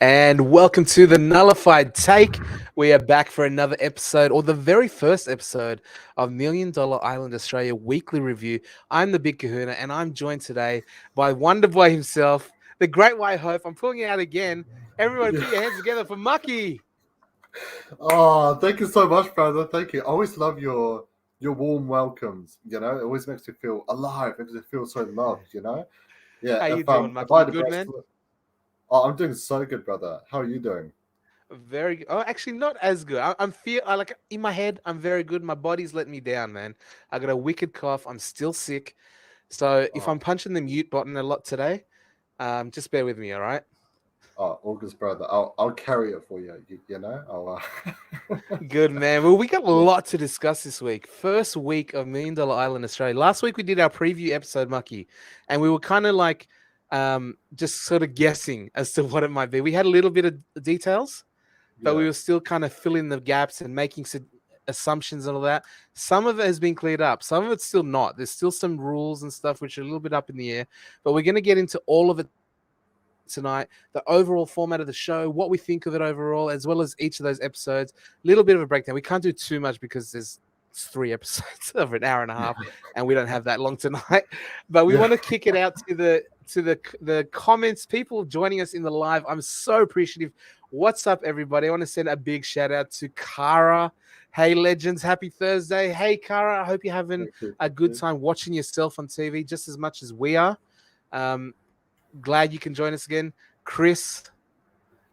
And welcome to the Nullified Take. We are back for another episode, or the very first episode of Million Dollar Island Australia Weekly Review. I'm the Big Kahuna, and I'm joined today by Wonder Boy himself, the Great White Hope. I'm pulling it out again. Everybody, put your hands together for Mucky. Oh, thank you so much, brother. Thank you. I always love your warm welcomes. It always makes me feel alive. Makes me feel so loved. Yeah. How you If doing, if Mucky? I You had the good, best, man? oh, I'm doing so good, brother. How are you doing? Very good. Oh, actually, not as good. I like in my head. I'm very good. My body's letting me down, man. I got a wicked cough. I'm still sick. So if I'm Oh, punching the mute button a lot today, just bear with me, all right? August, brother. I'll carry it for you. I'll. Good man. Well, we got a Yeah. lot to discuss this week. First week of Million Dollar Island Australia. Last week we did our preview episode, Mucky, and we were kind of like just sort of guessing as to what it might be. We had a little bit of details, but we Yeah. were still kind of filling the gaps and making some assumptions and all that. Some of it has been cleared up. Some of it's still not. There's still some rules and stuff which are a little bit up in the air, but we're going to get into all of it tonight, the overall format of the show, what we think of it overall, as well as each of those episodes. A little bit of a breakdown. We can't do too much because there's 3 episodes of an hour and a half, and we don't have that long tonight. But we Yeah. want to kick it out to the comments, people joining us in the live. I'm so appreciative. What's up, everybody? I want to send a big shout out to Kara. Hey, legends, happy Thursday. Hey, Kara, I hope you're having Thank you. a Thank good you. time watching yourself on TV just as much as we are. Glad you can join us again. Chris,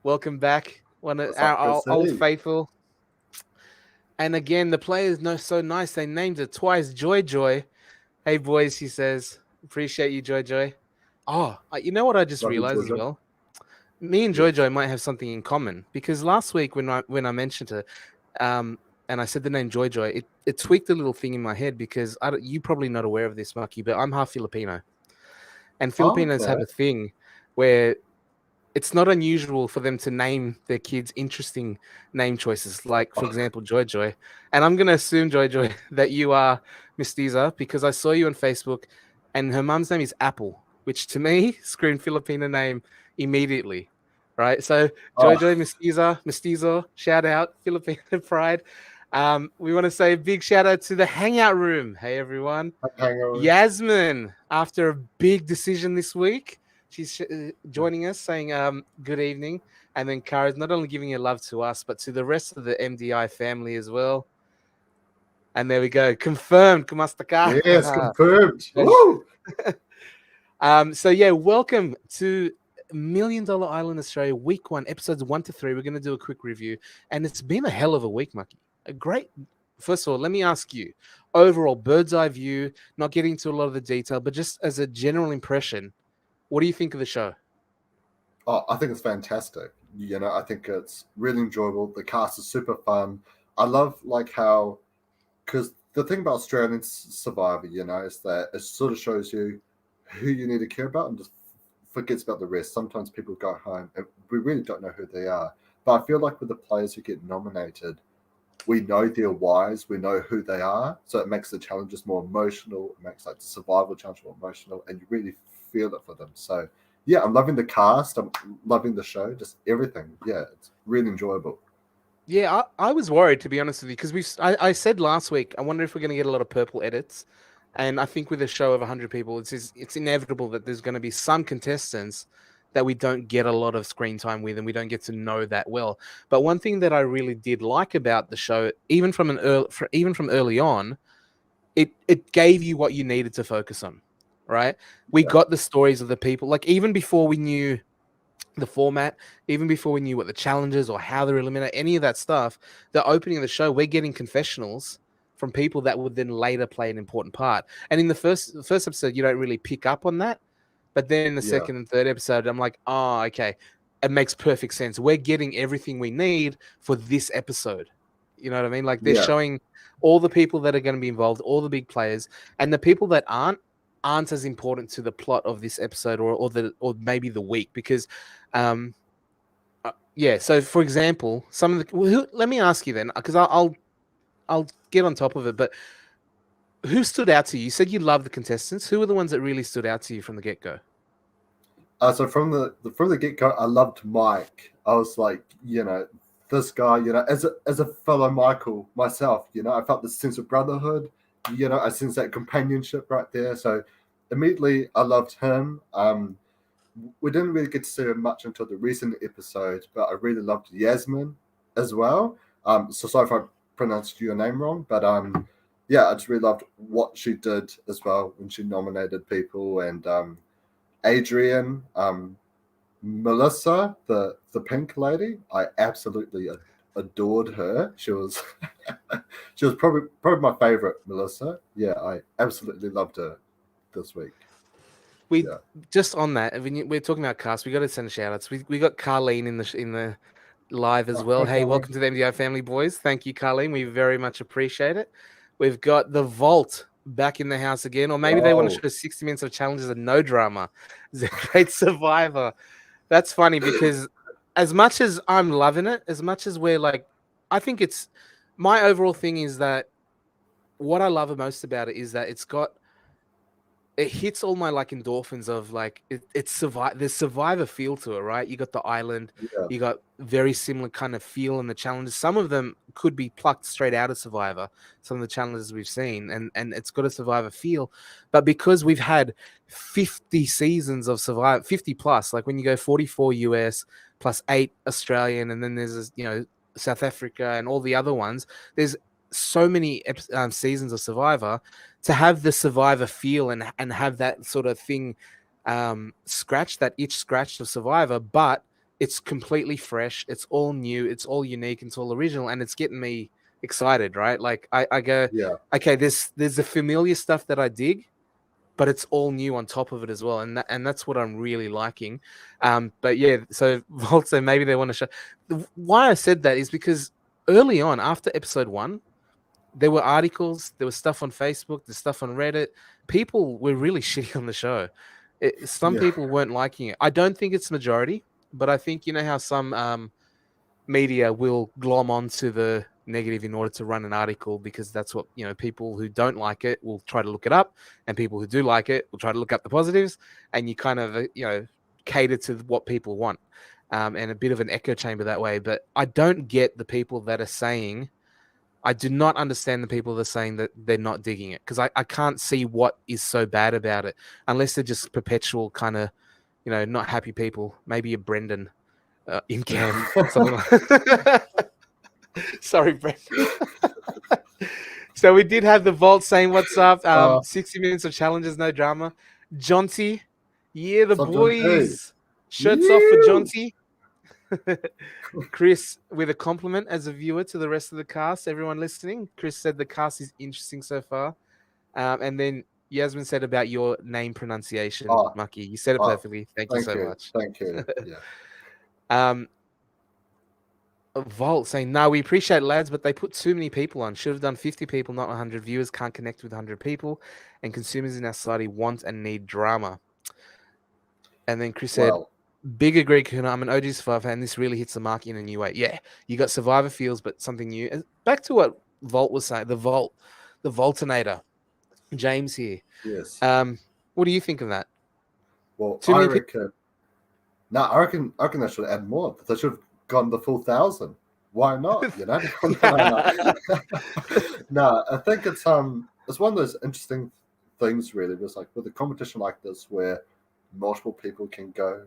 welcome back. One of What's up, our old Chrissy? faithful. And again, the players know so nice. They named it twice. Joy Joy. Hey boys, he says. Appreciate you, Joy Joy. Oh, you know what I just Love you, realized as Georgia. well? Me and Joy Yes. Joy might have something in common because last week when I mentioned it, and I said the name Joy Joy, it tweaked a little thing in my head because you probably not aware of this, Mucky, but I'm half Filipino, and Oh, Filipinos have okay. a thing where it's not unusual for them to name their kids interesting name choices, like, for Oh, example, Joy Joy. And I'm going to assume, Joy Joy, that you are Mestiza because I saw you on Facebook and her mum's name is Apple, which to me screamed Filipino name immediately. Right. So, Joy oh, Joy, Mestizo, shout out, Filipino pride. We want to say a big shout out to the Hangout Room. Hey, everyone. hangover. Yasmin, after a big decision this week, she's joining us saying good evening. And then Kara's not only giving her love to us, but to the rest of the MDI family as well. And there we go. Confirmed. Yes, Kumastaka. confirmed. Woo! So yeah, welcome to Million Dollar Island Australia, week 1, episodes 1 to 3. We're going to do a quick review. And it's been a hell of a week, Mucky. A great. First of all, let me ask you overall, bird's eye view, not getting into a lot of the detail, but just as a general impression, what do you think of the show? Oh, I think it's fantastic. I think it's really enjoyable. The cast is super fun. I love like how, because the thing about Australian Survivor, is that it sort of shows you who you need to care about and just forgets about the rest. Sometimes people go home and we really don't know who they are. But I feel like with the players who get nominated, we know their whys, we know who they are, so it makes the challenges more emotional. It makes like the survival challenge more emotional, and you really feel it for them. So yeah, I'm loving the cast. I'm loving the show. Just everything. Yeah, it's really enjoyable. Yeah, I was worried, to be honest with you, because I said last week, I wonder if we're going to get a lot of purple edits. And I think with a show of 100 people, it's inevitable that there's going to be some contestants that we don't get a lot of screen time with and we don't get to know that well. But one thing that I really did like about the show, even from early on, it gave you what you needed to focus on, right? We Yeah, got the stories of the people, like even before we knew the format, even before we knew what the challenges or how they're eliminated, any of that stuff, the opening of the show, we're getting confessionals from people that would then later play an important part. And in the first episode, you don't really pick up on that. But then in the yeah, second and third episode, I'm like, oh, okay. It makes perfect sense. We're getting everything we need for this episode. You know what I mean? Like they're yeah, showing all the people that are going to be involved, all the big players, and the people that aren't as important to the plot of this episode or maybe the week because yeah. So, for example, some of the let me ask you then, because I'll get on top of it. But who stood out to you? You said you love the contestants. Who were the ones that really stood out to you from the get go? So from the get go, I loved Mike. I was like, this guy, as a fellow Michael myself, I felt this sense of brotherhood. I sense that companionship right there. So immediately, I loved him. We didn't really get to see him much until the recent episode, but I really loved Yasmin as well. So sorry if I pronounced your name wrong, but yeah, I just really loved what she did as well when she nominated people and Adrian, Melissa, the pink lady. I absolutely adored her. She was she was probably my favorite, Melissa. Yeah, I absolutely loved her this week. We Yeah. just on that, we're talking about cast. We got to send shout outs. We got Carlene in the live as well. Hi, Hey, Colin. welcome to the MDI family, boys. Thank you, Carlene. We very much appreciate it. We've got the Vault back in the house again, or maybe they want to Whoa. show 60 minutes of challenges and no drama. It's a great survivor. That's funny because as much as I'm loving it, as much as we're like, I think it's my overall thing is that what I love most about it is that it hits all my like endorphins of like it's there's survivor feel to it, right? You got the island, Yeah. you got very similar kind of feel in the challenges. Some of them could be plucked straight out of Survivor, some of the challenges we've seen, and it's got a Survivor feel. But because we've had 50 seasons of Survivor, 50 plus, like when you go 44 US plus 8 Australian, and then there's South Africa and all the other ones, there's so many seasons of Survivor. To have the Survivor feel and have that sort of thing scratch that itch scratched of Survivor, but it's completely fresh, it's all new, it's all unique, it's all original, and it's getting me excited, right? Like I go, Yeah. okay, there's the familiar stuff that I dig, but it's all new on top of it as well, and that's what I'm really liking. But yeah, so Volt, maybe they want to show. Why I said that is because early on, after episode 1, there were articles, there was stuff on Facebook, there's stuff on Reddit. People were really shitty on the show. Some Yeah. people weren't liking it. I don't think it's majority, but I think you know how some media will glom onto the negative in order to run an article because that's what people who don't like it will try to look it up, and people who do like it will try to look up the positives, and you kind of cater to what people want, and a bit of an echo chamber that way. But I don't get the people that are saying. I do not understand the people that are saying that they're not digging it because I can't see what is so bad about it unless they're just perpetual kind of, not happy people. Maybe a Brendan in Cam, something like Sorry, Brendan. So we did have the Vault saying, what's up? 60 minutes of challenges, no drama. Jonty, yeah, the Sometimes, hey, boys. Shirts off for you. Jonty. Chris, with a compliment as a viewer to the rest of the cast, everyone listening. Chris said the cast is interesting so far. And then Yasmin said about your name pronunciation, Oh, Mucky. You said it oh, perfectly. Thank you so much. thank you. Yeah. Um, Vault saying, no, we appreciate lads, but they put too many people on. Should have done 50 people, not 100. Viewers can't connect with 100 people, and consumers in our society want and need drama. And then Chris said, Well, big agree, Kahuna. I'm an OG Survivor fan. This really hits the mark in a new way. Yeah, you got Survivor feels, but something new. And back to what Vault was saying, the Vaultinator. James here. yes. What do you think of that? Well, Too many people? No, I reckon they should add more. They should have gone the full 1,000. Why not? No. No, I think it's one of those interesting things. Really, it's like with a competition like this where multiple people can go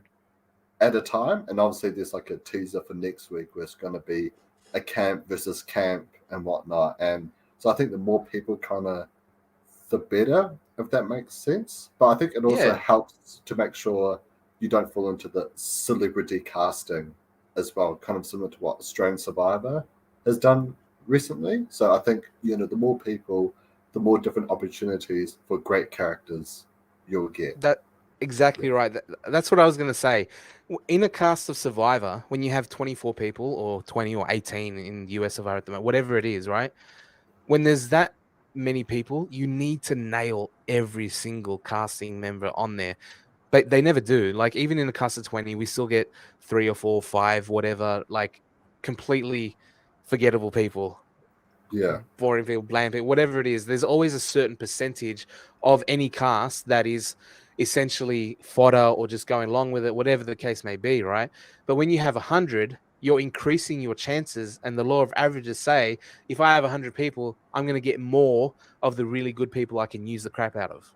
at a time, and obviously there's like a teaser for next week where it's going to be a camp versus camp and whatnot. And so I think the more people kind of, the better, if that makes sense. But I think it also Yeah, helps to make sure you don't fall into the celebrity casting as well, kind of similar to what Australian Survivor has done recently. So I think, the more people, the more different opportunities for great characters you'll get. that exactly right. That's what I was going to say. In a cast of Survivor, when you have 24 people or 20 or 18 in US Survivor at the moment, whatever it is, right? When there's that many people, you need to nail every single casting member on there. But they never do. Like even in the cast of 20, we still get 3 or 4, 5, whatever, like completely forgettable people, Yeah, boring people, bland people, whatever it is. There's always a certain percentage of any cast that is essentially fodder or just going along with it, whatever the case may be, right? But when you have 100, you're increasing your chances, and the law of averages say if I have 100 people, I'm going to get more of the really good people I can use the crap out of.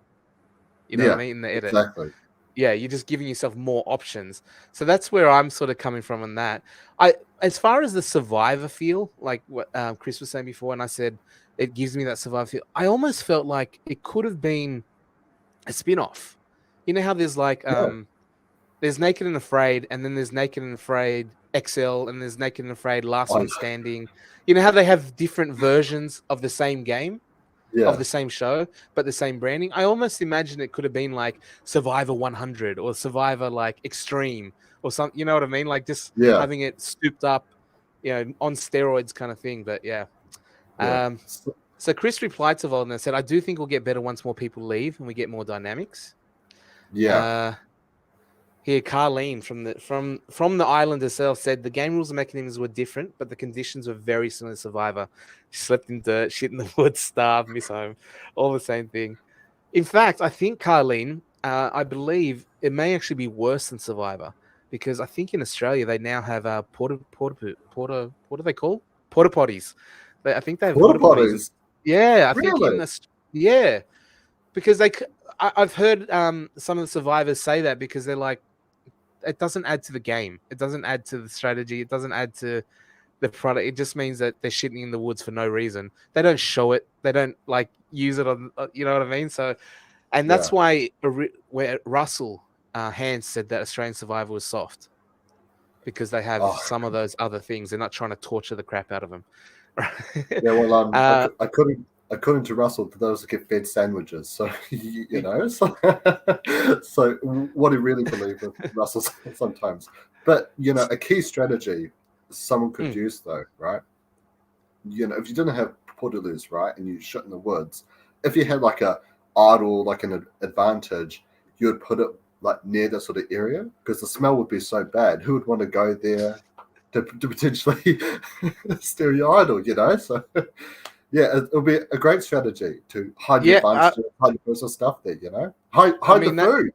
You know what I mean? In the edit. Exactly. Yeah, you're just giving yourself more options. So that's where I'm sort of coming from on that. As far as the survivor feel, like what Chris was saying before, and I said it gives me that survivor feel. I almost felt like it could have been a spin-off. You know how there's like there's Naked and Afraid, and then there's Naked and Afraid XL, and there's Naked and Afraid Last One Standing. You know how they have different versions of the same game? Of the same show, but the same branding. I almost imagine it could have been like Survivor 100 or Survivor like Extreme or something. You know what I mean? Like just having it souped up, on steroids kind of thing. But yeah. So Chris replied to Volden and said, "I do think we'll get better once more people leave and we get more dynamics." Yeah. Here, Carleen from the island herself said the game rules and mechanisms were different, but the conditions were very similar to Survivor. She slept in dirt, shit in the woods, starved, miss home, all the same thing. In fact, I think Carleen, I believe it may actually be worse than Survivor, because I think in Australia they now have what do they call porta potties? I think they have porta potties. Yeah, I think because I've heard some of the survivors say that because they're like, it doesn't add to the game. It doesn't add to the strategy. It doesn't add to the product. It just means that they're shitting in the woods for no reason. They don't show it. They don't like use it on, you know what I mean? So, and that's why where Russell Hans said that Australian Survivor was soft, because they have some of those other things. They're not trying to torture the crap out of them. Yeah, well, according to Russell, those get fed sandwiches. So so what do you really believe with Russell sometimes? But a key strategy someone could use though, right? If you didn't have portaloos, right, and you shot in the woods, if you had like a idle, like an advantage, you would put it like near that sort of area because the smell would be so bad. Who would want to go there to potentially steal your idol? So yeah, it'll be a great strategy to hide your advantage, hide your personal stuff there. Hide the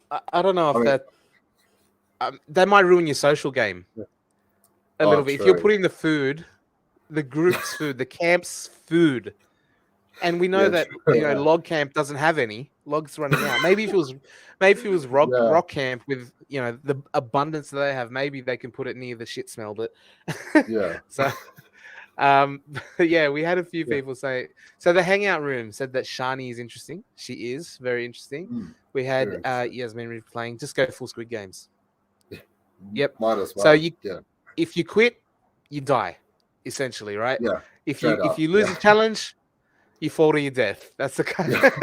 food. I don't know if that might ruin your social game a little bit. True. If you're putting the food, the group's food, the camp's food, and we know that log camp doesn't have any logs running out. Maybe if it was rock camp with the abundance that they have, maybe they can put it near the shit smell. But so we had a few people say. So the hangout room said that Shani is interesting. She is very interesting. We had Yasmin playing. Just go full Squid Games. Yep. Might as well. So if you quit, you die, essentially, right? Yeah. If you lose a challenge, you fall to your death. That's the kind of...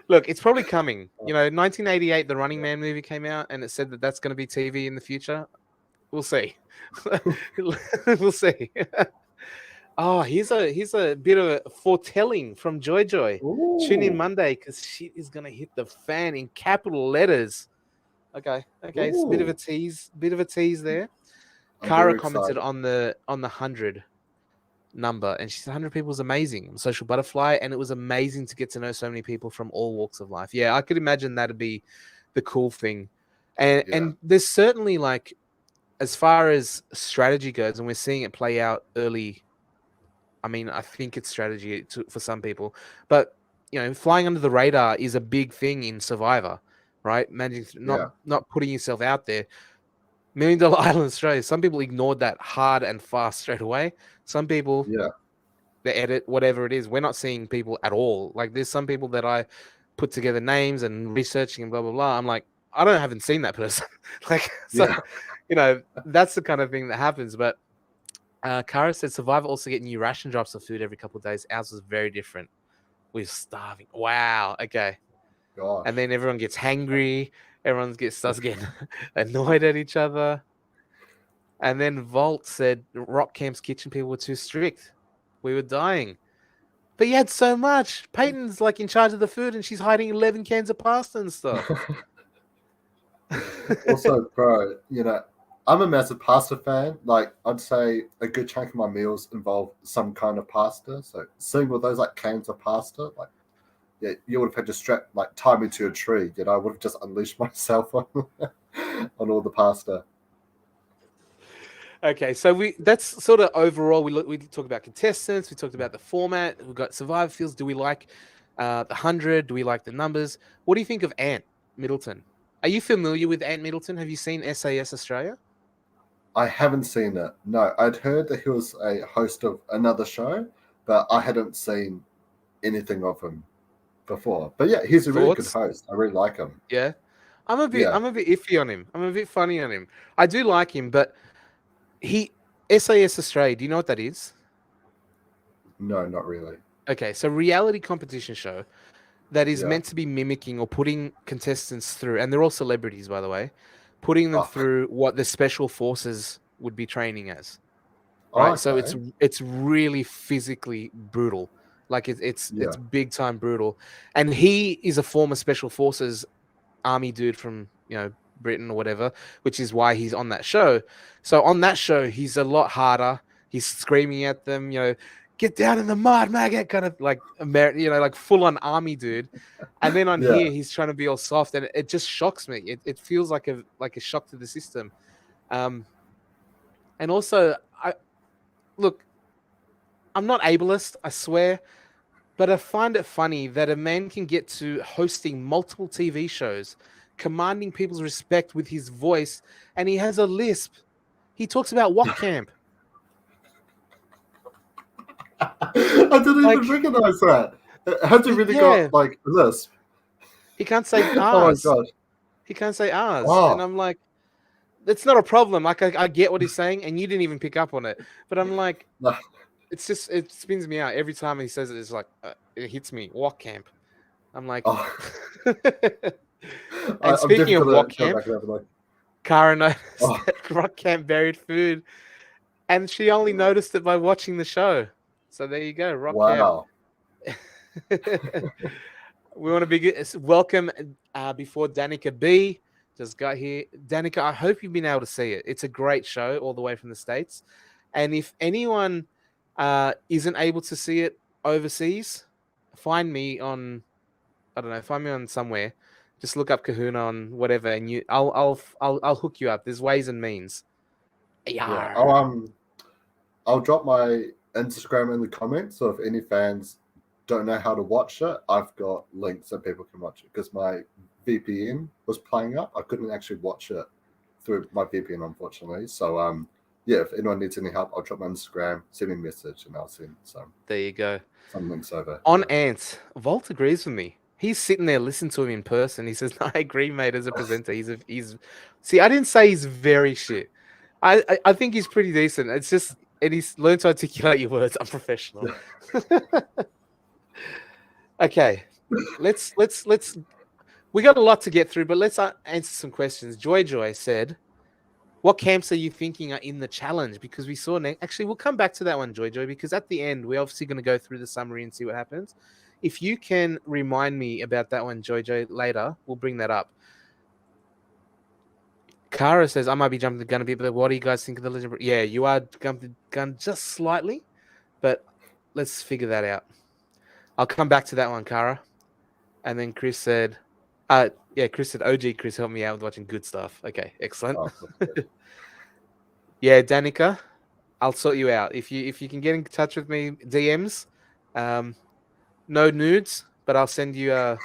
Look, it's probably coming. 1988, the Running Man movie came out, and it said that that's going to be TV in the future. We'll see. We'll see. Oh, here's a bit of a foretelling from Joy. Tune in Monday because shit is going to hit the fan in capital letters. Okay. It's a bit of a tease there. Kara commented on the 100 number, and she said 100 people is amazing. I'm a social butterfly, and it was amazing to get to know so many people from all walks of life. Yeah, I could imagine that'd be the cool thing. And there's certainly, like, as far as strategy goes, and we're seeing it play out early. I mean, I think it's strategy for some people, but flying under the radar is a big thing in Survivor, right? Managing not putting yourself out there. $1 Million Island Australia. Some people ignored that hard and fast straight away. Some people, the edit, whatever it is, we're not seeing people at all. Like, there's some people that I put together names and researching and blah blah blah. I'm like, haven't seen that person. That's the kind of thing that happens. But Kara said Survivor also get new ration drops of food every couple of days. Ours was very different. We're starving. Wow. Okay. Gosh. And then everyone gets hangry. Everyone starts getting annoyed at each other. And then Volt said Rock Camp's kitchen people were too strict. We were dying. But you had so much. Peyton's like in charge of the food and she's hiding 11 cans of pasta and stuff. Also, bro, I'm a massive pasta fan. Like, I'd say a good chunk of my meals involve some kind of pasta. So seeing all those like cans of pasta, like, yeah, you would have had to tie me to a tree. You know, I would have just unleashed myself on all the pasta. Okay, so that's sort of overall. We talk about contestants. We talked about the format. We've got survivor fields. Do we like the 100? Do we like the numbers? What do you think of Ant Middleton? Are you familiar with Ant Middleton? Have you seen SAS Australia? I haven't seen it. No, I'd heard that he was a host of another show, but I hadn't seen anything of him before. But yeah, he's a really good Thoughts? host. I really like him. Yeah, Yeah, I'm a bit iffy on him. I'm a bit funny on him. I do like him, but he SAS Australia. Do you know what that is? no, not really. Okay, so reality competition show that is Yeah. meant to be mimicking or putting contestants through, and they're all celebrities, by the way, putting them Oh, through what the special forces would be training as, right? So okay. it's really physically brutal, like it's Yeah. big time brutal, and he is a former special forces army dude from Britain or whatever, which is why he's on that show. So on that show, he's a lot harder. He's screaming at them, get down in the mud, maggot, kind of like like full on army dude. And then on Yeah. here, he's trying to be all soft, and it just shocks me. It feels like a shock to the system. Um, and also, I look, I'm not ableist, I swear, but I find it funny that a man can get to hosting multiple TV shows, commanding people's respect with his voice, and he has a lisp. He talks about walk camp. I didn't Like, even recognize that. Has it really yeah, got like this? he can't say Oh my ours. god. He can't say ours. And Oh, I'm like, that's not a problem. Like, I get what he's saying, and you didn't even pick up on it. But I'm like, no. it spins me out every time he says it. It's like, it hits me. Walk camp. I'm like, Oh. and I'm speaking definitely of gonna walk go camp, back and have a look. Kara noticed Oh, that rock camp buried food, and she only noticed it by watching the show. So there you go, rock camp. wow. We want to be welcome before Danica B just got here. Danica, I hope you've been able to see it. It's a great show all the way from the States. And if anyone isn't able to see it overseas, find me on, I don't know, find me on somewhere. Just look up Kahuna on whatever, and I'll hook you up. There's ways and means. Yeah. Yar. I'll drop my Instagram in the comments. So if any fans don't know how to watch it, I've got links so people can watch it because my VPN was playing up. I couldn't actually watch it through my VPN, unfortunately. So yeah, if anyone needs any help, I'll drop my Instagram, send me a message, and I'll send There you go. some links over. On Yeah. Ants, Volt agrees with me. He's sitting there listening to him in person. He says, "I agree, mate. As a presenter, he's. See, I didn't say he's very shit. I think he's pretty decent. It's just, and he's learned to articulate your words. I'm professional. Okay, let's. We got a lot to get through, but let's answer some questions. Joy said, "What camps are you thinking are in the challenge?" Because we saw actually, we'll come back to that one, Joy, because at the end we're obviously going to go through the summary and see what happens. If you can remind me about that one, Joy, later, we'll bring that up. Kara says, I might be jumping the gun a bit, but what do you guys think of the Legend? Yeah, you are jumping the gun just slightly, but let's figure that out. I'll come back to that one, Kara. And then Chris said, Chris said, OG Chris helped me out with watching good stuff. Okay, excellent. Oh, Yeah, Danica, I'll sort you out. If you can get in touch with me, DMs, no nudes, but I'll send you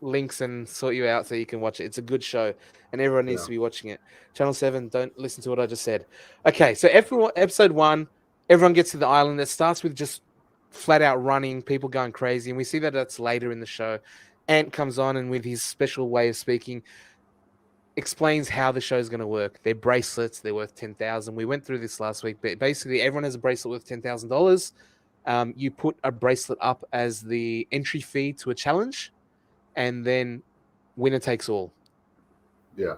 links and sort you out so you can watch it. It's a good show, and everyone needs yeah. to be watching it. Channel 7, don't listen to what I just said. Okay, so episode 1, everyone gets to the island. It starts with just flat out running, people going crazy, and we see that that's later in the show. Ant comes on and with his special way of speaking, explains how the show's going to work. They're bracelets, they're worth 10,000. We went through this last week, but basically everyone has a bracelet worth $10,000. You put a bracelet up as the entry fee to a challenge, and then winner takes all. Yeah.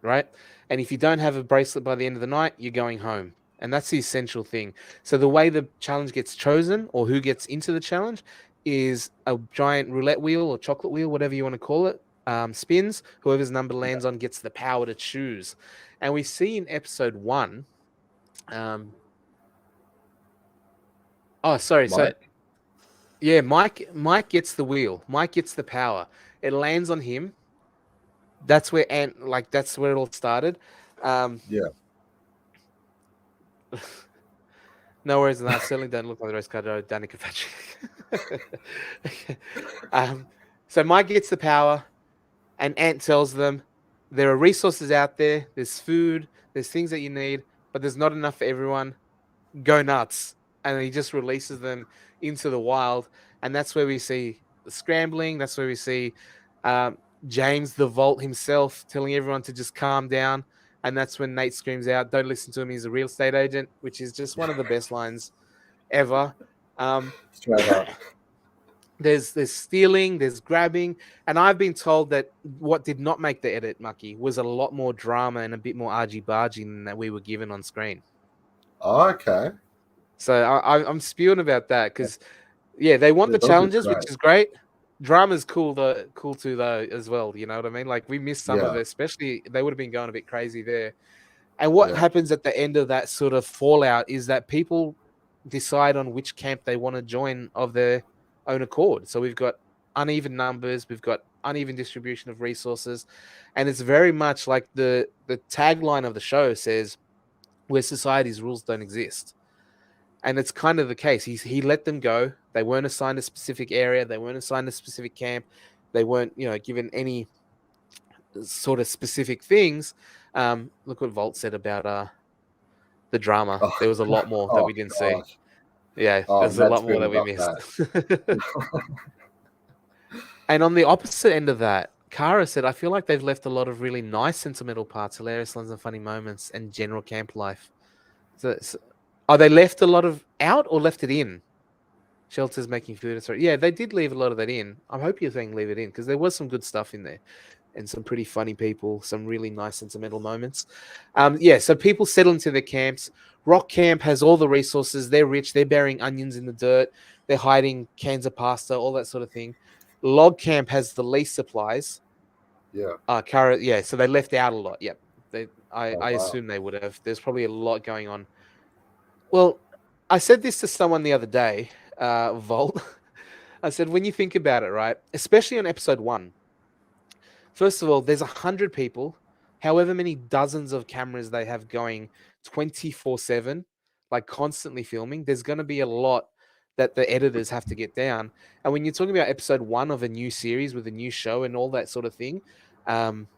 Right? And if you don't have a bracelet by the end of the night, you're going home. And that's the essential thing. So the way the challenge gets chosen, or who gets into the challenge, is a giant roulette wheel or chocolate wheel, whatever you want to call it, spins. Whoever's number lands on gets the power to choose. And we see in episode 1. Sorry. Mike? Yeah, Mike gets the wheel. Mike gets the power. It lands on him. That's where that's where it all started. Um, Yeah. no worries, and I certainly don't look like the rest card. Danica Patrick. So Mike gets the power, and Ant tells them there are resources out there. There's food. There's things that you need, but there's not enough for everyone. Go nuts. And he just releases them into the wild. And that's where we see the scrambling. That's where we see um, James the Vault himself telling everyone to just calm down. And that's when Nate screams out, "Don't listen to him. He's a real estate agent," which is just one of the best lines ever. Um, Straight up. there's stealing, there's grabbing, and I've been told that what did not make the edit, Mucky, was a lot more drama and a bit more argy bargy than that we were given on screen. Okay. So I'm spewing about that because, yeah, they want Yeah, the those are challenges, great. which is great. Drama's cool too, though, as well. You know what I mean? Like we missed some of Yeah. it, especially they would have been going a bit crazy there. And what Yeah. happens at the end of that sort of fallout is that people decide on which camp they want to join of their own accord. So we've got uneven numbers, we've got uneven distribution of resources, and it's very much like the tagline of the show says, "Where society's rules don't exist." And it's kind of the case. He let them go. They weren't assigned a specific area. They weren't assigned a specific camp. They weren't, given any sort of specific things. Look what Volt said about the drama. Oh, There was a lot more that oh we didn't see. gosh. Yeah, Oh, there's a Matt's lot more that feeling we about missed. that. And on the opposite end of that, Kara said, "I feel like they've left a lot of really nice sentimental parts, hilarious lines and funny moments, and general camp life." So are they left a lot of out or left it in? Shelters making food. Sorry. Yeah, they did leave a lot of that in. I hope you're saying leave it in because there was some good stuff in there and some pretty funny people, some really nice sentimental moments. Yeah, so people settle into their camps. Rock Camp has all the resources. They're rich. They're burying onions in the dirt. They're hiding cans of pasta, all that sort of thing. Log Camp has the least supplies. Yeah. Yeah, so they left out a lot. Yep. Oh, I wow. assume they would have. There's probably a lot going on. Well, I said this to someone the other day, Volt. I said, when you think about it, right, especially on episode 1, first of all, there's 100 people, however many dozens of cameras they have going 24/7, like constantly filming. There's going to be a lot that the editors have to get down. And when you're talking about episode 1 of a new series with a new show and all that sort of thing, um,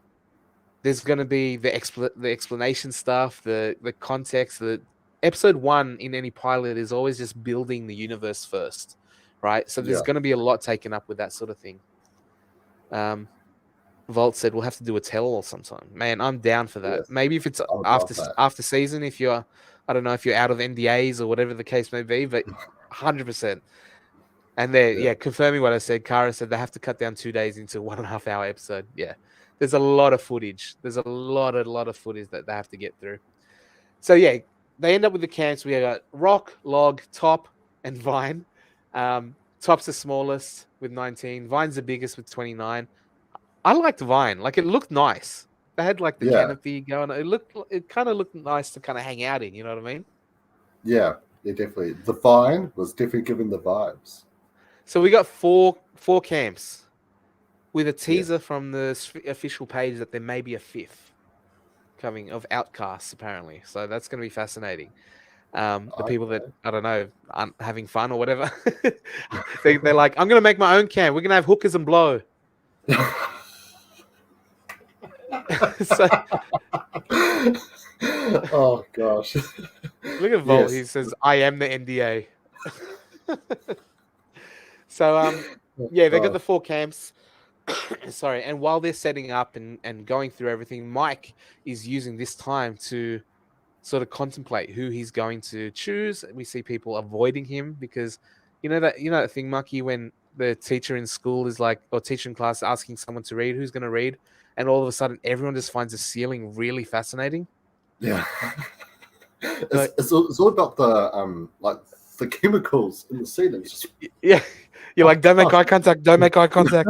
there's going to be the explanation stuff, the context. The episode 1 in any pilot is always just building the universe first, right? So there's Yeah. going to be a lot taken up with that sort of thing. Volt said we'll have to do a tell-all sometime. Man, I'm down for that. Yes. Maybe if it's I would love that. after season, if you're, I don't know if you're out of NDAs or whatever the case may be, but 100%. And they're Yeah. confirming what I said. Kara said they have to cut down 2 days into 1.5 hour episode. Yeah, there's a lot of footage. There's a lot of footage that they have to get through. So yeah, they end up with the camps. We got Rock, Log, Top, and Vine. Top's the smallest with 19. Vine's the biggest with 29. I liked Vine. Like it looked nice. They had like the Yeah. canopy going. It kind of looked nice to kind of hang out in. You know what I mean? Yeah. Yeah, definitely. The Vine was definitely giving the vibes. So we got four camps with a Yeah. teaser from the official page that there may be a 5th coming of Outcasts apparently. So that's going to be fascinating. The people that Okay. I don't know aren't having fun or whatever, they're like, I'm going to make my own camp. We're going to have hookers and blow. So Oh gosh. look at Volt. Yes. He says, "I am the NDA." So yeah, they got the 4 camps. Sorry, and while they're setting up and going through everything, Mike is using this time to sort of contemplate who he's going to choose. We see people avoiding him because you know that thing, Mucky, when the teacher in school is like, or teacher in class asking someone to read, who's going to read, and all of a sudden everyone just finds the ceiling really fascinating. Yeah. Like, it's all about the like the chemicals in the ceiling. It's just yeah, you're like, don't make gosh. eye contact, don't make eye contact,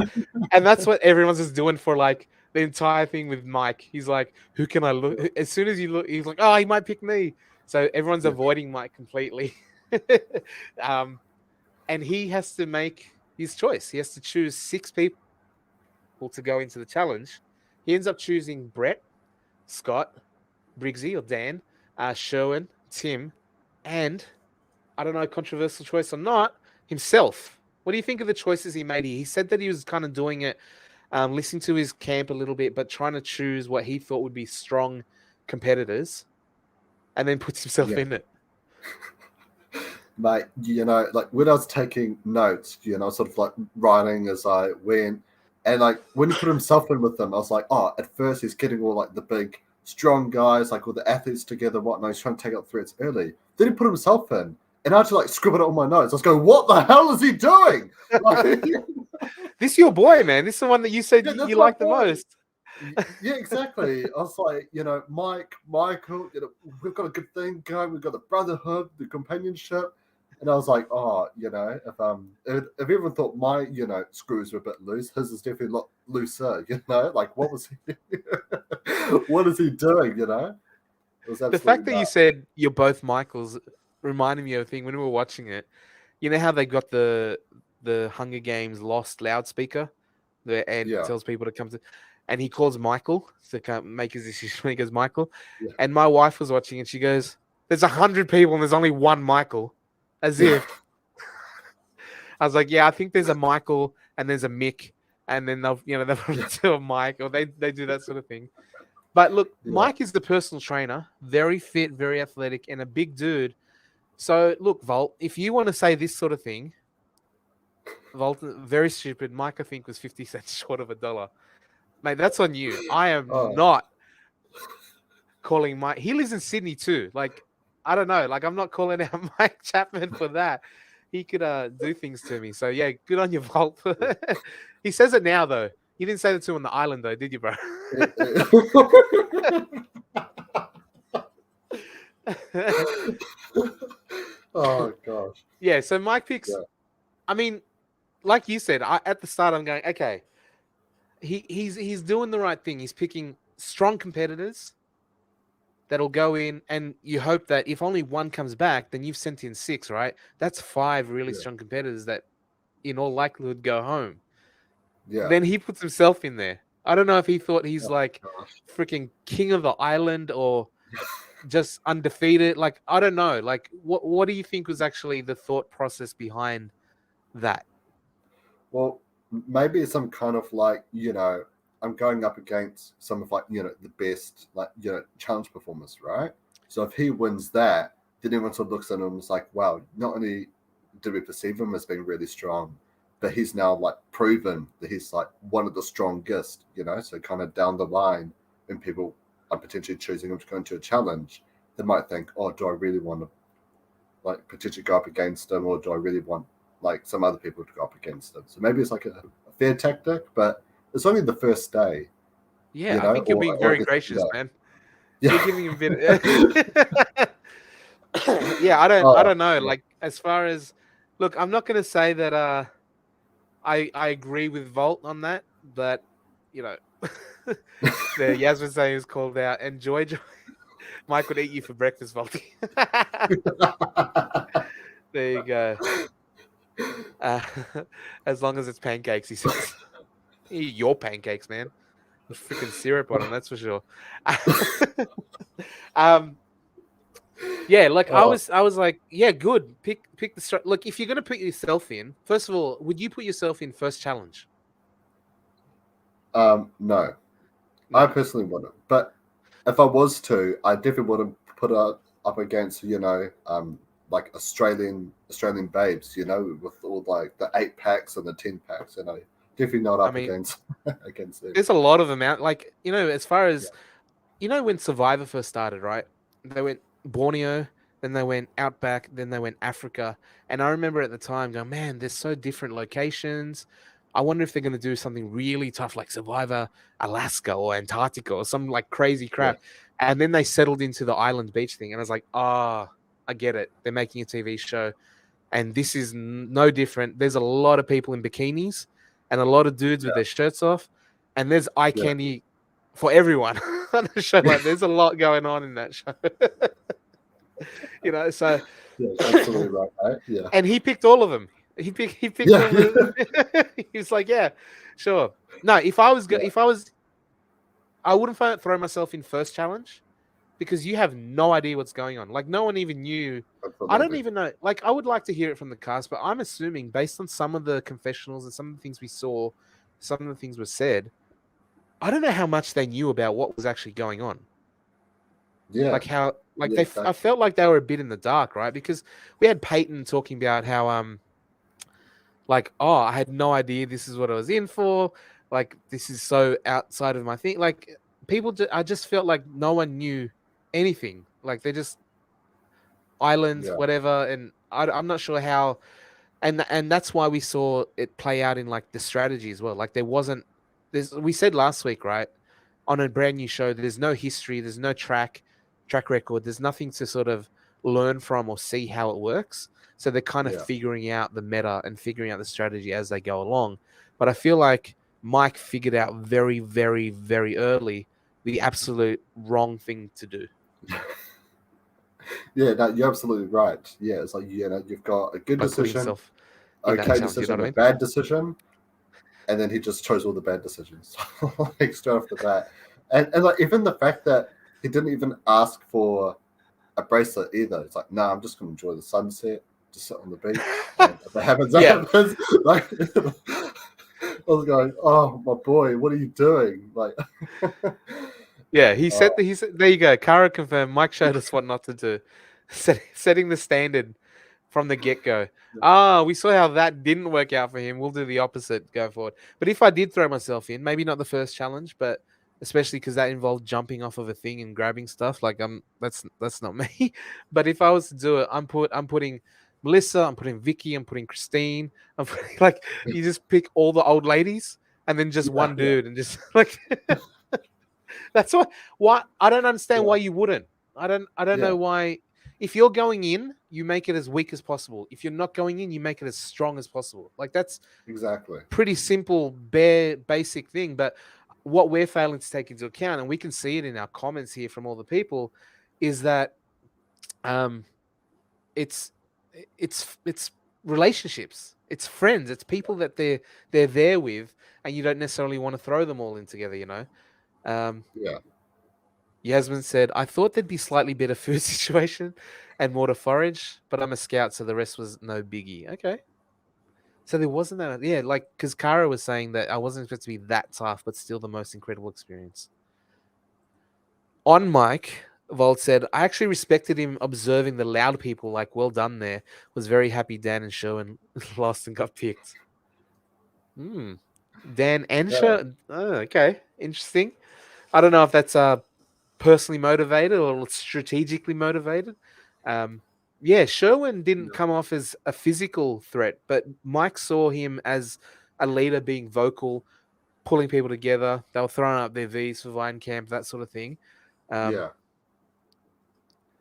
and that's what everyone's just doing for like the entire thing with Mike. He's like, who can I look? As soon as you look, he's like, oh, he might pick me. So everyone's Yeah. avoiding Mike completely. And and he has to make his choice. He has to choose 6 people to go into the challenge. He ends up choosing Brett, Scott, Briggsy or Dan, Sherwin, Tim, and I don't know, controversial choice or not, himself. What do you think of the choices he made here? He said that he was kind of doing it, listening to his camp a little bit, but trying to choose what he thought would be strong competitors, and then puts himself in it. Mate, like when I was taking notes, sort of like writing as I went, and like when he put himself in with them, I was like, oh, at first he's getting all like the big, strong guys, like all the athletes together, whatnot. He's trying to take out threats early. Then he put himself in, and I had to like scribble it on my notes. I was going, what the hell is he doing? Like, this your boy, man. This is the one that you said you like the most. Yeah, exactly. I was like, Michael, we've got a good thing going. We've got the brotherhood, the companionship. And I was like, oh, if everyone thought my, screws were a bit loose, his is definitely a lot looser, Like, what was he, what is he doing, It was the fact that you said you're both Michaels reminded me of a thing when we were watching it. You know how they got the Hunger Games Lost loudspeaker? And tells people to come to... And he calls Michael to make his decision. He goes, Michael. Yeah. And my wife was watching and she goes, there's 100 people and there's only one Michael. As if. I was like, yeah, I think there's a Michael and there's a Mick, and then they'll do a Mike, or they do that sort of thing. But look, Mike is the personal trainer, very fit, very athletic, and a big dude. So look, Volt, if you want to say this sort of thing, Volt, very stupid. Mike, I think, was 50 cents short of $1. Mate, that's on you. I am not calling Mike. He lives in Sydney too. Like, I don't know. Like, I'm not calling out Mike Chapman for that. He could do things to me. So, yeah, good on you, Volt. He says it now, though. You didn't say that to him on the island, though, did you, bro? Oh, gosh. Yeah, so Mike picks... Yeah. I mean, like you said, at the start, I'm going, okay, he's doing the right thing. He's picking strong competitors that'll go in, and you hope that if only one comes back, then you've sent in 6, right? That's 5 really strong competitors that, in all likelihood, go home. Yeah. Then he puts himself in there. I don't know if he thought he's freaking king of the island or just undefeated. Like, I don't know. Like, what do you think was actually the thought process behind that? Well, maybe some kind of like, I'm going up against some of the best challenge performers, right? So if he wins that, then everyone sort of looks at him and is like, wow, not only did we perceive him as being really strong, but he's now like proven that he's like one of the strongest, so kind of down the line when people are potentially choosing him to go into a challenge, they might think, oh, do I really want to like potentially go up against him, or do I really want like some other people to go up against him? So maybe it's like a fair tactic, but it's only the first day. Yeah, I think you're being very gracious, man. Yeah. You're giving him a bit. Yeah, I don't know. Like, as far as, look, I'm not going to say that I agree with Volt on that, but the Yasmin saying is called out. And Joy, Mike would eat you for breakfast, Volty. There you go. As long as it's pancakes, he says. Eat your pancakes, man. There's freaking syrup on them, that's for sure. Yeah, like I was like, yeah, good. Pick the look. If you're gonna put yourself in, first of all, would you put yourself in first challenge? No. I personally wouldn't. But if I was to, I definitely wouldn't put it up against like Australian babes, with all like the 8 packs and the 10 packs, Definitely not up against them. There's a lot of them out. Like, as far as when Survivor first started, right? They went Borneo, then they went Outback, then they went Africa. And I remember at the time going, man, there's so different locations. I wonder if they're going to do something really tough like Survivor Alaska or Antarctica or some like crazy crap. Yeah. And then they settled into the island beach thing. And I was like, I get it. They're making a TV show. And this is no different. There's a lot of people in bikinis and a lot of dudes with their shirts off. And there's eye candy for everyone on the show. Like, there's a lot going on in that show. So... Yeah, absolutely right, mate. Yeah. And he picked all of them. He picked Yeah, all the. He was like, yeah, sure. No, if I was I wouldn't throw myself in first challenge because you have no idea what's going on. Like no one even knew. I don't absolutely. even know. Like I would like to hear it from the cast, but I'm assuming based on some of the confessionals and some of the things we saw, some of the things were said. I don't know how much they knew about what was actually going on. Yeah, Like how, like yeah, I exactly. felt like they were a bit in the dark, right? Because we had Peyton talking about how like, oh, I had no idea this is what I was in for. Like, this is so outside of my thing. Like, I just felt like no one knew anything. Like, they're just islands, Yeah, whatever. And I'm not sure how. And that's why we saw it play out in like the strategy as well. Like, there wasn't. We said last week, right, on a brand new show, there's no history, there's no track record, there's nothing to sort of learn from or see how it works. So they're kind of yeah, figuring out the meta and figuring out the strategy as they go along. But I feel like Mike figured out very, very, very early the absolute wrong thing to do yeah. No, you're absolutely right. Yeah, it's like you've got a good by putting decision, himself in that okay challenge. You know decision, what I a mean? bad decision, and then he just chose all the bad decisions, like straight off the bat. And like even the fact that he didn't even ask for a bracelet either. It's like, nah, I'm just gonna enjoy the sunset, just sit on the beach, and if it happens, it Yeah, happens. Like I was going, oh my boy, what are you doing? Like, yeah. uh, He said, there you go. Kara confirmed. Mike showed us what not to do, setting the standard from the get go. Ah, we saw how that didn't work out for him. We'll do the opposite going forward. But if I did throw myself in, maybe not the first challenge, but especially because that involved jumping off of a thing and grabbing stuff, like that's not me. But if I was to do it, I'm putting Melissa, I'm putting Vicky, I'm putting Christine. I'm putting, like you just pick all the old ladies and then just yeah, one yeah, dude and just like that's why I don't understand yeah, why you wouldn't. I don't yeah, know why. If you're going in, you make it as weak as possible. If you're not going in, you make it as strong as possible. Like that's exactly. pretty simple, bare, basic thing. But what we're failing to take into account, and we can see it in our comments here from all the people, is that um, it's it's relationships, it's friends, it's people that they're there with, and you don't necessarily want to throw them all in together. You know. Um, Yeah, Yasmin said, I thought there'd be slightly better food situation and more to forage, but I'm a scout, so the rest was no biggie. Okay. So there wasn't that. Yeah, like, because Kara was saying that I wasn't expected to be that tough, but still the most incredible experience. On mic, Volt said, I actually respected him observing the loud people, like, well done there. Was very happy Dan and Sherwin lost and got picked. Hmm. Dan and yeah, Sherwin. Oh, okay. Interesting. I don't know if that's personally motivated or strategically motivated. Um, yeah, Sherwin didn't yeah, come off as a physical threat, but Mike saw him as a leader, being vocal, pulling people together. They were throwing up their V's for Vine Camp, that sort of thing. Um, yeah,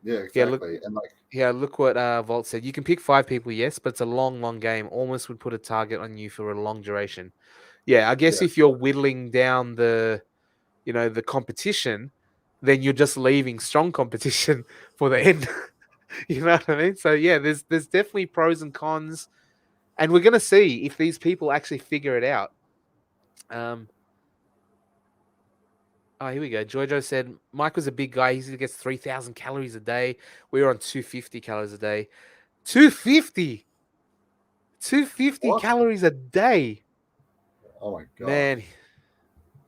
yeah, yeah, look, exactly. And like, look what Volt said. You can pick 5 people, yes, but it's a long, long game. Almost would put a target on you for a long duration. Yeah, I guess yeah, if you're whittling down the competition, then you're just leaving strong competition for the end. You know what I mean? So yeah, there's definitely pros and cons, and we're gonna see if these people actually figure it out. Um, oh, here we go. Jojo said Mike was a big guy. He usually gets 3,000 calories a day. We were on 250 calories a day. 250, 250 what? calories a day. Oh my god. Man,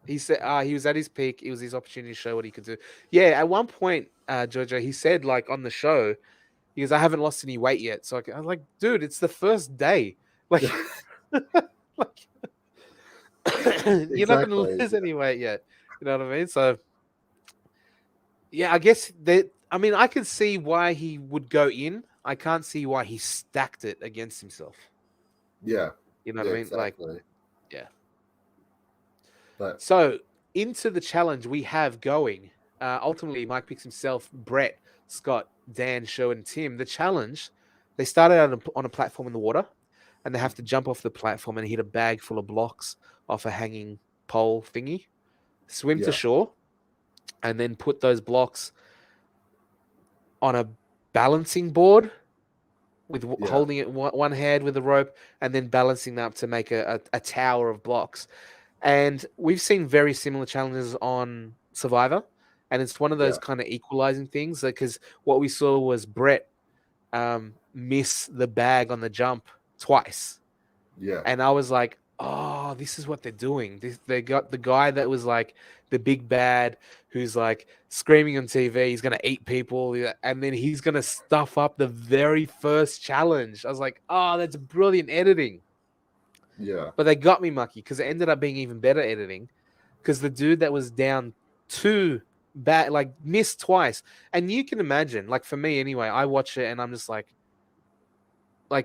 he said he was at his peak. It was his opportunity to show what he could do. Yeah, at one point, Jojo, he said like on the show, he goes, I haven't lost any weight yet. So I was like, dude, it's the first day. Like, Yeah, like you're not going to exactly. lose any weight yet. You know what I mean? So, yeah, I guess that, I mean, I can see why he would go in. I can't see why he stacked it against himself. Yeah, You know yeah, what I mean? Like, exactly. yeah. But So, into the challenge we have going. Ultimately, Mike picks himself, Brett, Scott, Dan, Show, and Tim. The challenge, they started out on a platform in the water, and they have to jump off the platform and hit a bag full of blocks off a hanging pole thingy, swim to yeah, shore, and then put those blocks on a balancing board. with Yeah. holding it one hand with a rope and then balancing that up to make a tower of blocks. And we've seen very similar challenges on Survivor, and it's one of those Yeah. kind of equalizing things because what we saw was Brett miss the bag on the jump twice. Yeah. And I was like, oh, this is what they're doing. They got the guy that was like the big bad who's like screaming on TV, he's going to eat people, and then he's going to stuff up the very first challenge. I was like, oh, that's brilliant editing. Yeah. But they got me, Mucky, because it ended up being even better editing because the dude that was down two bad, like missed twice. And you can imagine, like for me anyway, I watch it and I'm just like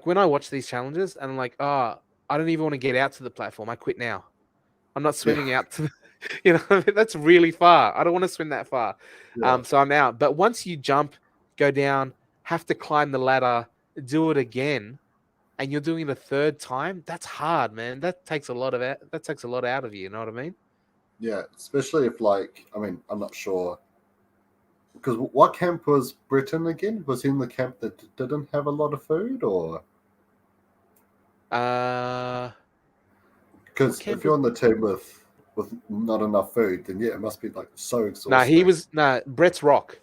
when I watch these challenges and I'm like, oh, I don't even want to get out to the platform. I quit now. I'm not Yeah. swimming out to the, that's really far. I don't want to swim that far. Yeah. So I'm out. But once you jump, go down, have to climb the ladder, do it again, and you're doing it a third time, that's hard, man. That takes a lot out of you, you know what I mean? Yeah. Especially if, like, I mean, I'm not sure. Because what camp was Britain again? Was he in the camp that didn't have a lot of food, or What because if camp you're was on the team with not enough food, then yeah, it must be like so exhausting. Brett's Rock.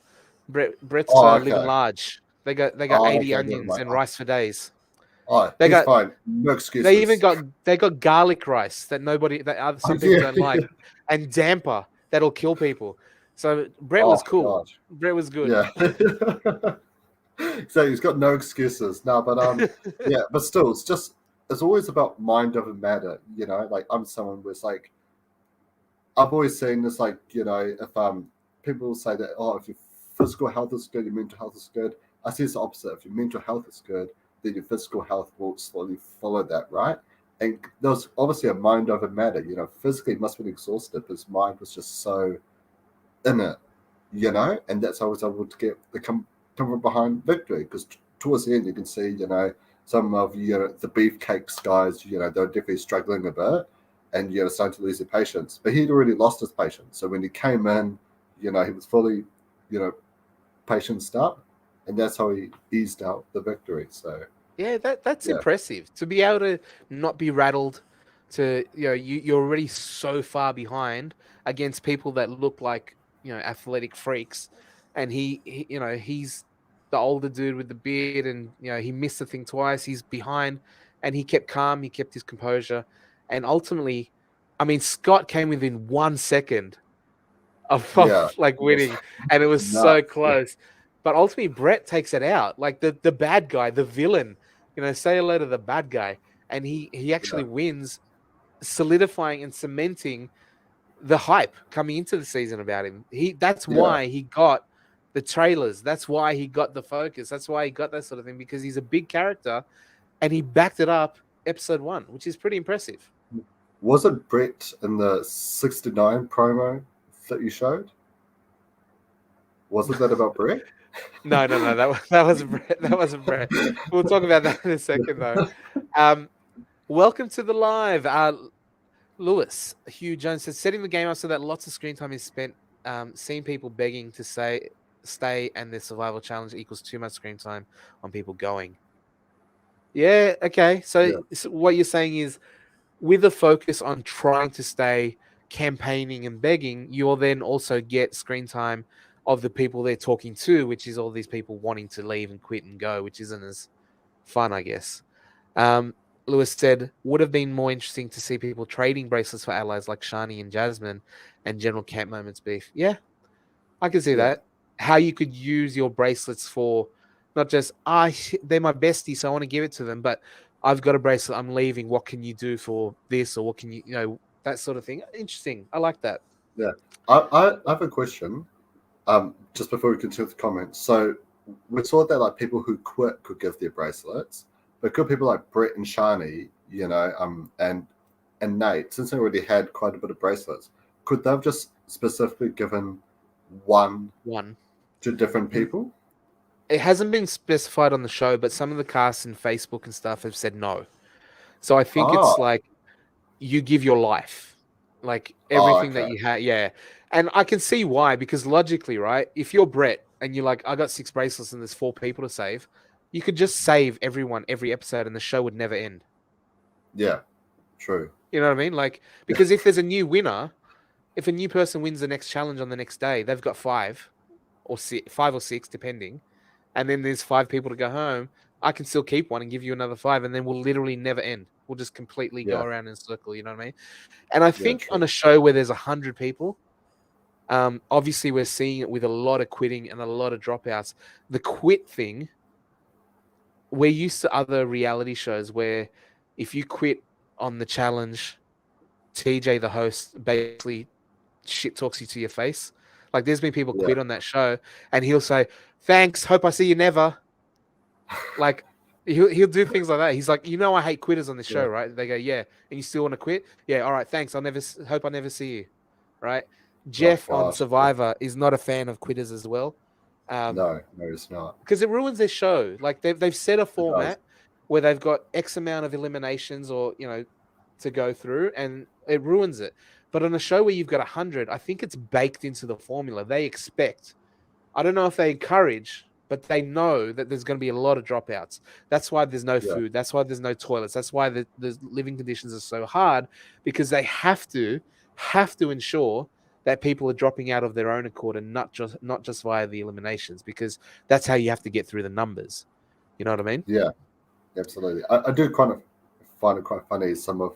Brett's Oh, living okay. large. They got Oh, 80 okay. Never onions mind. and rice for days. Oh, They he's got fine. No they even excuses. got garlic rice that some people Yeah. don't like, and damper that'll kill people. So Brett Oh was cool. God. Brett was good. Yeah. So he's got no excuses. No, but yeah, but still, it's always about mind over matter. Like I'm someone who's like I've always seen this, like, if people say that, oh, if your physical health is good, your mental health is good. I see it's the opposite. If your mental health is good, then your physical health will slowly follow that, right? And there's obviously a mind over matter. Physically he must have been exhausted, but his mind was just so in it, and that's how I was able to get the come from behind victory. Because towards the end, you can see, some of the beefcakes guys, they're definitely struggling a bit, and starting to lose their patience. But he'd already lost his patience, so when he came in, he was fully, you know, patience up, and that's how he eased out the victory. So Yeah, that's yeah, impressive to be able to not be rattled. You're already so far behind against people that look like athletic freaks, and he's the older dude with the beard, and he missed the thing twice. He's behind, and he kept calm. He kept his composure, and ultimately, I mean, Scott came within 1 second of, yeah, like it was winning, and it was so nuts. Yeah, close. But ultimately, Brett takes it out, like the bad guy, the villain. Say hello to the bad guy, and he yeah, actually wins, solidifying and cementing the hype coming into the season about him. That's yeah, why he got the trailers. That's why he got the focus. That's why he got that sort of thing, because he's a big character, and he backed it up episode 1, which is pretty impressive. Was it Brett in the '69 promo that you showed? Wasn't that about Brett? No, that was Brett. That wasn't Brett. We'll talk about that in a second, though. Um, Welcome to the live. Lewis, Hugh Jones says, setting the game up so that lots of screen time is spent seeing people begging to stay, and the survival challenge equals too much screen time on people going. Yeah, okay. Yeah, So what you're saying is, with a focus on trying to stay, campaigning and begging, you'll then also get screen time of the people they're talking to, which is all these people wanting to leave and quit and go, which isn't as fun, I guess. Um, Lewis said, would have been more interesting to see people trading bracelets for allies like Shani and Jasmine and general camp moments beef. Yeah, I can see yeah, that. How you could use your bracelets for not just, they're my bestie, so I want to give it to them, but I've got a bracelet, I'm leaving. What can you do for this? Or what can that sort of thing. Interesting. I like that. yeah. I have a question. Just before we continue with the comments. So we saw that like people who quit could give their bracelets, but could people like Brett and Shani, and Nate, since they already had quite a bit of bracelets, could they have just specifically given one One. to different people? It hasn't been specified on the show, but some of the casts and Facebook and stuff have said no. So I think it's Oh, like you give your life, like oh, everything that okay. you have. Yeah. And I can see why, because logically, right? If you're Brett and you're like, I got 6 bracelets and there's 4 people to save, you could just save everyone every episode and the show would never end. Yeah, true. You know what I mean? Like, because if there's a new winner, if a new person wins the next challenge on the next day, they've got five or six, depending. And then there's 5 people to go home. I can still keep one and give you another 5, and then we'll literally never end. We'll just completely go Yeah, around in a circle. You know what I mean? And I yeah, think on true. a show where there's 100 people, obviously we're seeing it with a lot of quitting and a lot of dropouts. The quit thing, we're used to other reality shows where if you quit on the challenge, TJ, the host, basically shit talks you to your face. Like there's been people Yeah, quit on that show and he'll say, "Thanks, hope I see you never." Like he'll do things like that. He's like, I hate quitters on the yeah. show, right? They go, "Yeah," and you still want to quit? Yeah, all right, thanks. Hope I never see you, right? Oh Jeff on gosh. Yeah. Survivor is not a fan of quitters as well. No, no, it's not. Because it ruins their show. Like they've set a It does. format where they've got X amount of eliminations or to go through, and it ruins it. But on a show where you've got 100, I think it's baked into the formula. They expect. I don't know if they encourage, but they know that there's going to be a lot of dropouts. That's why there's no Yeah, food. That's why there's no toilets. That's why the living conditions are so hard, because they have to ensure that people are dropping out of their own accord and not just via the eliminations, because that's how you have to get through the numbers. You know what I mean? yeah, absolutely. I do kind of find it quite funny some of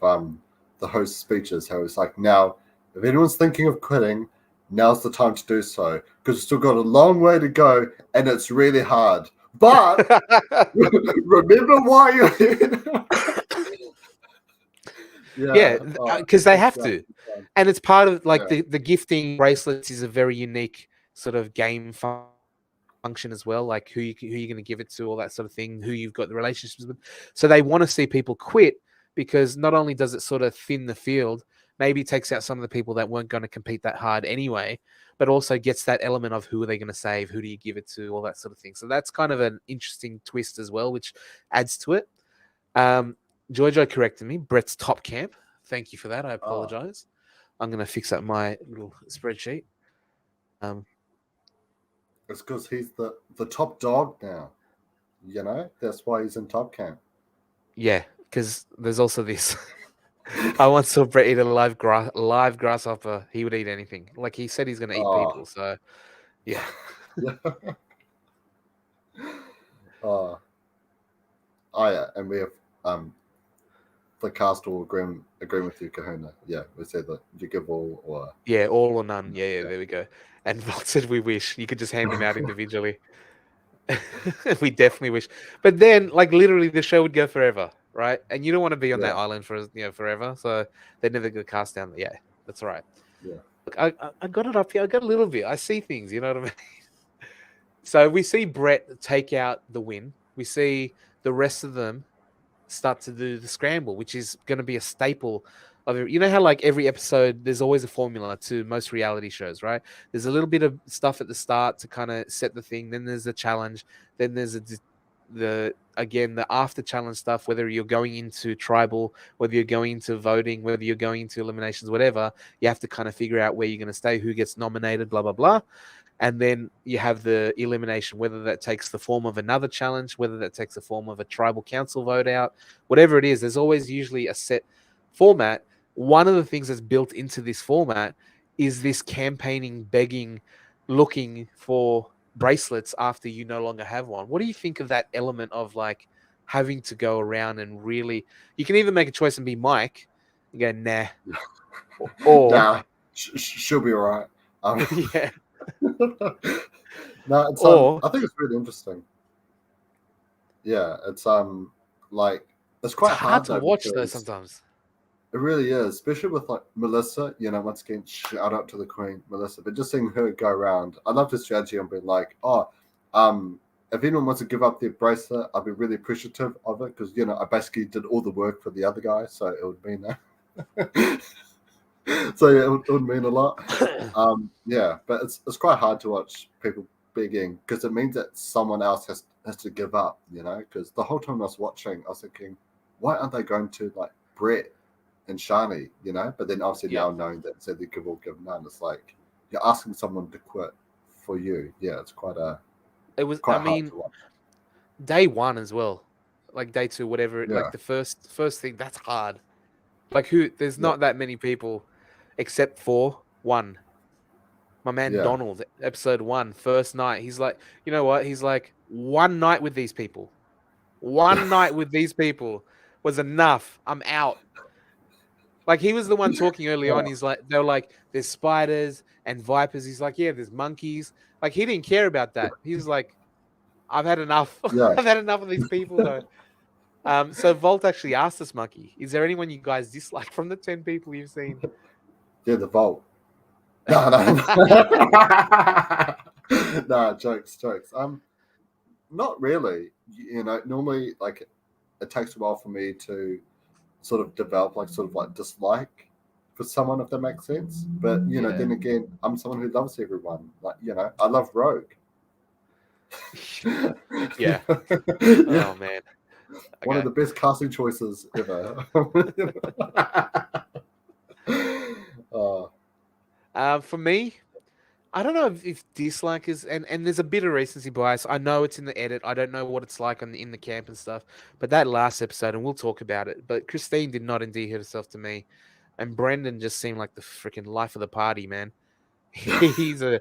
the host's speeches. How it's like, now, if anyone's thinking of quitting, now's the time to do so because we've still got a long way to go and it's really hard. But remember why you're here. Yeah, Oh, because they it's have great. to, and it's part of like Yeah, the gifting bracelets is a very unique sort of game function as well, like who you're going to give it to, all that sort of thing, who you've got the relationships with. So they want to see people quit because not only does it sort of thin the field, maybe it takes out some of the people that weren't going to compete that hard anyway, but also gets that element of who are they going to save, who do you give it to, all that sort of thing. So that's kind of an interesting twist as well, which adds to it. Giorgio corrected me. Brett's top camp. Thank you for that. I apologize. I'm going to fix up my little spreadsheet. it's because he's the top dog now. You know, that's why he's in top camp. Yeah, because there's also this. I once saw Brett eat a live grasshopper. He would eat anything. Like he said, he's going to eat people. So, yeah. Yeah. Oh, yeah, and we have the cast all agreeing with you, Kahuna. Yeah, we said that you give all or Yeah, all or none. Yeah, there we go. And Vault said we wish you could just hand them out individually. We definitely wish. But then, like literally, the show would go forever, right? And you don't want to be on that island for forever. So they're never going to cast down. Yeah, that's right. Yeah. Look, I got it up here. I got a little bit. I see things. You know what I mean? So we see Brett take out the win. We see the rest of them start to do the scramble, which is going to be a staple of it. You know how like every episode, there's always a formula to most reality shows, right? There's a little bit of stuff at the start to kind of set the thing. Then there's a challenge. Then there's the after challenge stuff, whether you're going into tribal, whether you're going into voting, whether you're going into eliminations, whatever, you have to kind of figure out where you're going to stay, who gets nominated, blah, blah, blah. And then you have the elimination, whether that takes the form of another challenge, whether that takes the form of a tribal council vote out, whatever it is, there's always usually a set format. One of the things that's built into this format is this campaigning, begging, looking for bracelets after you no longer have one. What do you think of that element of like having to go around and really, you can either make a choice and be Mike and go, nah, or nah, she'll be all right. yeah. No, it's Or I think it's really interesting. Yeah, it's like it's quite it's hard to though, watch though because sometimes. it really is, especially with like Melissa. You know, once again, shout out to the Queen, Melissa. But just seeing her go around, I love the strategy on being like, if anyone wants to give up their bracelet, I'd be really appreciative of it because I basically did all the work for the other guy, so it would mean that. So yeah, it would mean a lot. Yeah, but it's quite hard to watch people begging because it means that someone else has to give up. Because the whole time I was watching, I was thinking, why aren't they going to like Brett and Shani? But then obviously now knowing that said they give all, give none, it's like you're asking someone to quit for you. Yeah, it's quite It was. quite I hard mean, to watch. day one as well, like day two, whatever. Yeah, Like the first thing, that's hard. Like who? There's yeah, not that many people, except for one. My man yeah. Donald, episode one, first night. He's like, you know what? He's like, one night with these people. One night with these people was enough. I'm out. Like he was the one talking early on. Oh, He's like, they're like, there's spiders and vipers. He's like, yeah, there's monkeys. Like he didn't care about that. He was like, I've had enough. yeah, I've had enough of these people though. So Volt actually asked us, Monkey, is there anyone you guys dislike from the 10 people you've seen? yeah. The vault. No, no, no. Jokes, jokes. Not really. You know, normally like it takes a while for me to sort of develop like sort of like dislike for someone, if that makes sense. But you know, Yeah. then again, I'm someone who loves everyone. Like you know, I love Rogue. Yeah. Yeah, Oh man. one of Okay. the best casting choices ever. For me, I don't know if dislike is and there's a bit of recency bias. I know it's in the edit. I don't know what it's like in the camp and stuff. But that last episode, and we'll talk about it. But Christine did not endear herself to me, and Brendan just seemed like the freaking life of the party, man. He's a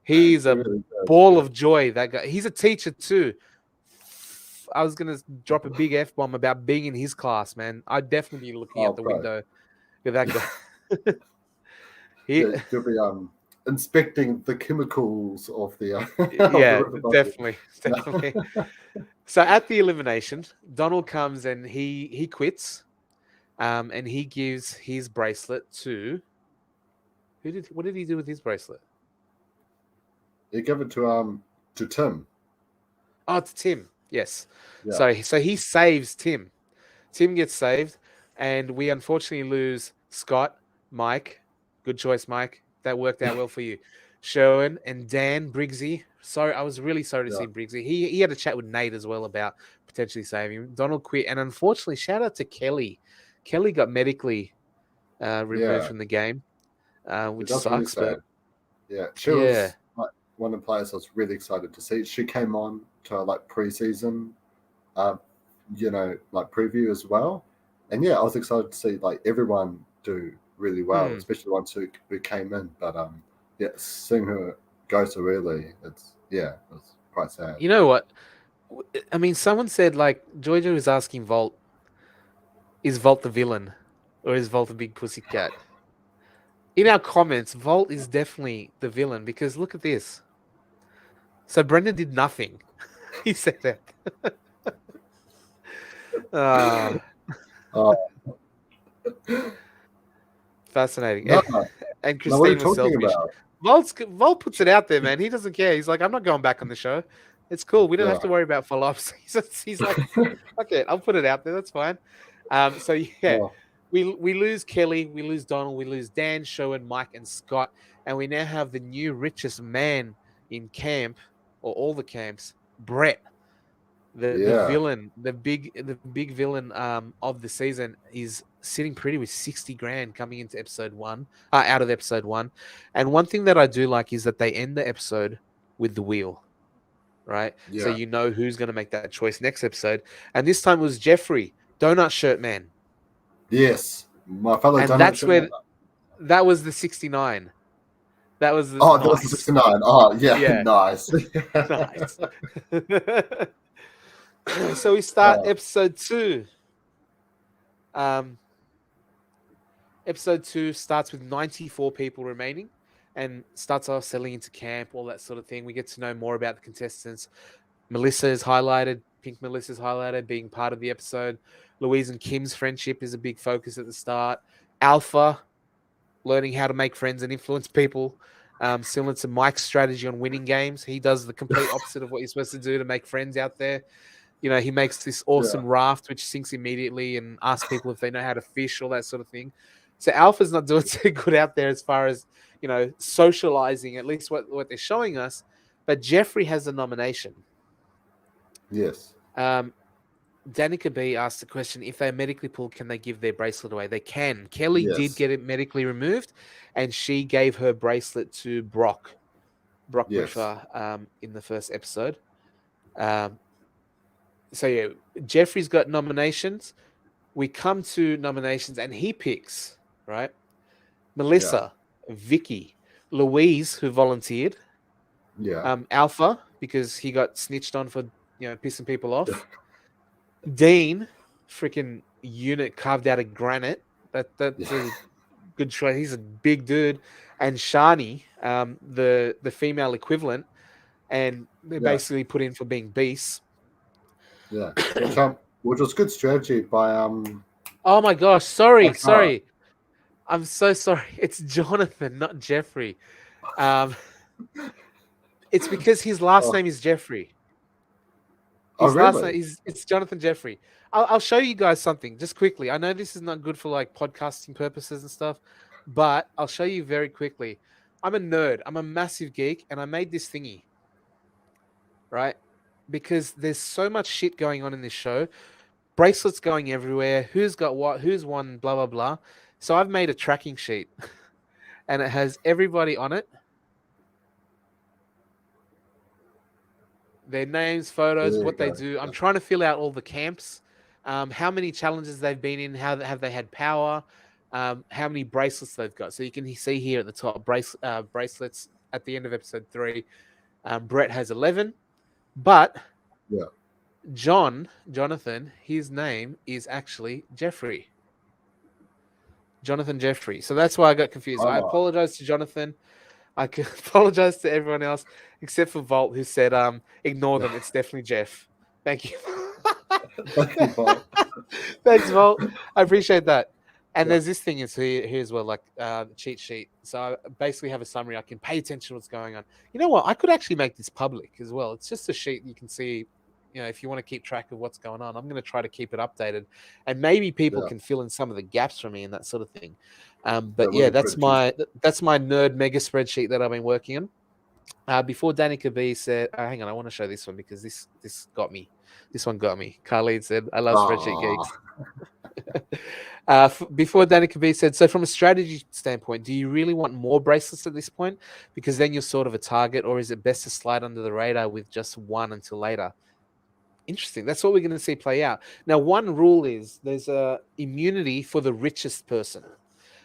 he's It a really does. ball Yeah. of joy. That guy. He's a teacher too. I was gonna drop a big F bomb about being in his class, man. I'd definitely be looking Oh, out the bro. window with that guy. he, Yeah, you'll be inspecting the chemicals of the of the yeah, river bottle. definitely, definitely. So at the elimination, Donald comes and he quits, and he gives his bracelet to what did he do with his bracelet? You give it to Tim. Oh, it's Tim. Yes. Yeah, So he saves Tim. Tim gets saved, and we unfortunately lose Scott, Mike. Good choice, Mike. That worked out well for you. Sherwin and Dan Briggsy. Sorry, I was really sorry to yeah, see Briggsy. He had a chat with Nate as well about potentially saving him. Donald quit, and unfortunately, shout out to Kelly. Kelly got medically removed yeah. from the game, which That's really sucks. But sad. Yeah, she yeah, was like one of the players I was really excited to see. She came on to our like preseason, uh, you know, like preview as well. And yeah, I was excited to see like everyone do really well, hmm. especially the ones who came in. But yeah, seeing her go so early, it was quite sad. You know what? I mean, someone said like Jojo was asking Volt, is Volt the villain, or is Volt a big pussy cat? In our comments, Volt is definitely the villain because look at this. So Brendan did nothing. He said that. Ah, Uh, fascinating. no, And no, what are you Christine was talking selfish. about? Volt puts it out there, man. He doesn't care. He's like, I'm not going back on the show. It's cool. We don't have Yeah, to worry about follow-ups. He's like, okay, I'll put it out there. That's fine. So yeah, oh, we lose Kelly, we lose Donald, we lose Dan, Sherwin, Mike, and Scott, and we now have the new richest man in camp or all the camps, Brett. The yeah, villain, the big villain of the season is sitting pretty with 60 grand coming into episode one, out of episode one. And one thing that I do like is that they end the episode with the wheel, right? So yeah. you know who's going to make that choice next episode. And this time it was Jeffrey, Donut Shirt Man. Yes, my fellow And donut that's shop. where that was the 69. That was Oh, that was the nice. 69. Oh, yeah, Yeah, nice. nice. So we start Oh, episode two. Um, Episode two starts with 94 people remaining and starts off selling into camp, all that sort of thing. We get to know more about the contestants. Melissa is highlighted, Pink Melissa is highlighted, being part of the episode. Louise and Kim's friendship is a big focus at the start. Alpha, learning how to make friends and influence people. Similar to Mike's strategy on winning games. He does the complete opposite of what you're supposed to do to make friends out there. You know, he makes this yeah, awesome raft which sinks immediately and asks people if they know how to fish, all that sort of thing. So Alpha's not doing too good out there as far as, you know, socializing, at least what they're showing us. But Jeffrey has a nomination. yes, Danica B asked the question, if they're medically pulled, can they give their bracelet away? They can. Kelly did yes, get it medically removed, and she gave her bracelet to Brock yes, Buffer, in the first episode. Um, So yeah, Jeffrey's got nominations. We come to nominations, and he picks right. Melissa, Vicky, Louise, who volunteered, Yeah. Alpha because he got snitched on for pissing people off. Dean, freaking unit carved out of granite. That's Yeah. a good choice. He's a big dude. And Shani, the female equivalent, and they're Yeah. basically put in for being beasts. Yeah. Which was good strategy by Oh my gosh, by Cara. sorry. I'm so sorry. It's Jonathan, not Jeffrey. Um, it's because his last Oh, name is Jeffrey. oh His last really? name is it's Jonathan Jeffrey. I'll show you guys something just quickly. I know this is not good for like podcasting purposes and stuff, but I'll show you very quickly. I'm a nerd. I'm a massive geek, and I made this thingy, right? Because there's so much shit going on in this show. Bracelets going everywhere. Who's got what? Who's won? Blah blah blah. So I've made a tracking sheet, and it has everybody on it. Their names, photos, There you what they go. do. I'm trying to fill out all the camps, how many challenges they've been in, how have they had power, how many bracelets they've got. So you can see here at the top bracelets at the end of episode 3. Brett has 11, but Yeah. Jonathan, his name is actually Jeffrey. Jonathan Jeffrey. So that's why I got confused. I Oh, apologize to Jonathan. I can apologize to everyone else except for Volt, who said, ignore them. It's definitely Jeff. Thank you. thank you, Paul. Thanks, Volt. I appreciate that. And Yeah. there's this thing is here as well, like the cheat sheet. So I basically have a summary. I can pay attention to what's going on. You know what? I could actually make this public as well. It's just a sheet you can see. If you want to keep track of what's going on, I'm going to try to keep it updated, and maybe people Yeah. can fill in some of the gaps for me and that sort of thing. That But would yeah, be pretty juicy. that's my nerd mega spreadsheet that I've been working on. Before Danica B said, hang on, I want to show this one because this got me. This one got me. Khalid said, I love spreadsheet Oh, geeks. Before Danica B said, so from a strategy standpoint, do you really want more bracelets at this point? Because then you're sort of a target, or is it best to slide under the radar with just one until later? Interesting. That's what we're going to see play out. Now, one rule is there's a immunity for the richest person.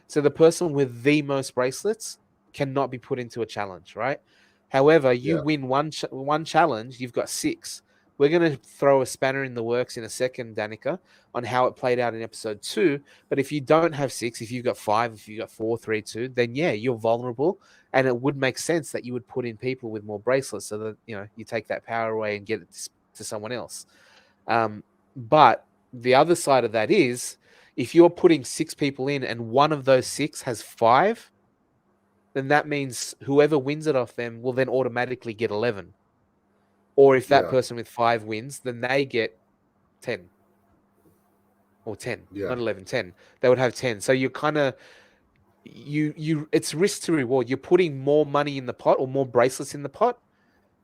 So the person with the most bracelets cannot be put into a challenge, right? However, you yeah. win one challenge, you've got 6. We're going to throw a spanner in the works in a second, Danica, on how it played out in episode 2. But if you don't have 6, if you've got 5, if you've got 4, 3, 2, then yeah, you're vulnerable. And it would make sense that you would put in people with more bracelets so that, you take that power away and get it to someone else. But the other side of that is, if you're putting 6 people in and one of those 6 has 5, then that means whoever wins it off them will then automatically get 11. Or if that Yeah. person with 5 wins, then they get 10. Or 10, Yeah. not 11, 10. They would have 10. So you're kind of, it's risk to reward. You're putting more money in the pot or more bracelets in the pot.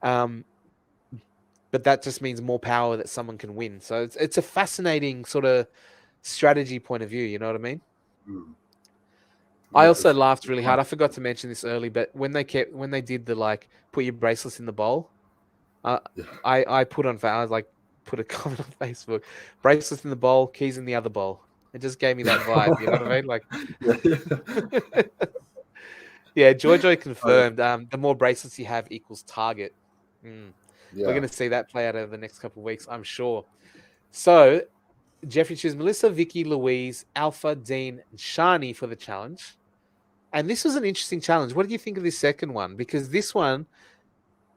But that just means more power that someone can win. So it's a fascinating sort of strategy point of view. You know what I mean? Mm. I Yeah. also laughed It's really hard. I forgot to mention this early, but when they did the like put your bracelets in the bowl, yeah. I put a comment on Facebook, bracelets in the bowl, keys in the other bowl. It just gave me that vibe. You know what I mean? Like, Yeah. yeah, Jojo Oh, confirmed. The more bracelets you have equals target. Mm. We're yeah. going to see that play out over the next couple of weeks, I'm sure. So Jeffrey chooses Melissa, Vicky, Louise, Alpha, Dean, and Shani for the challenge. And this was an interesting challenge. What did you think of this second one? Because this one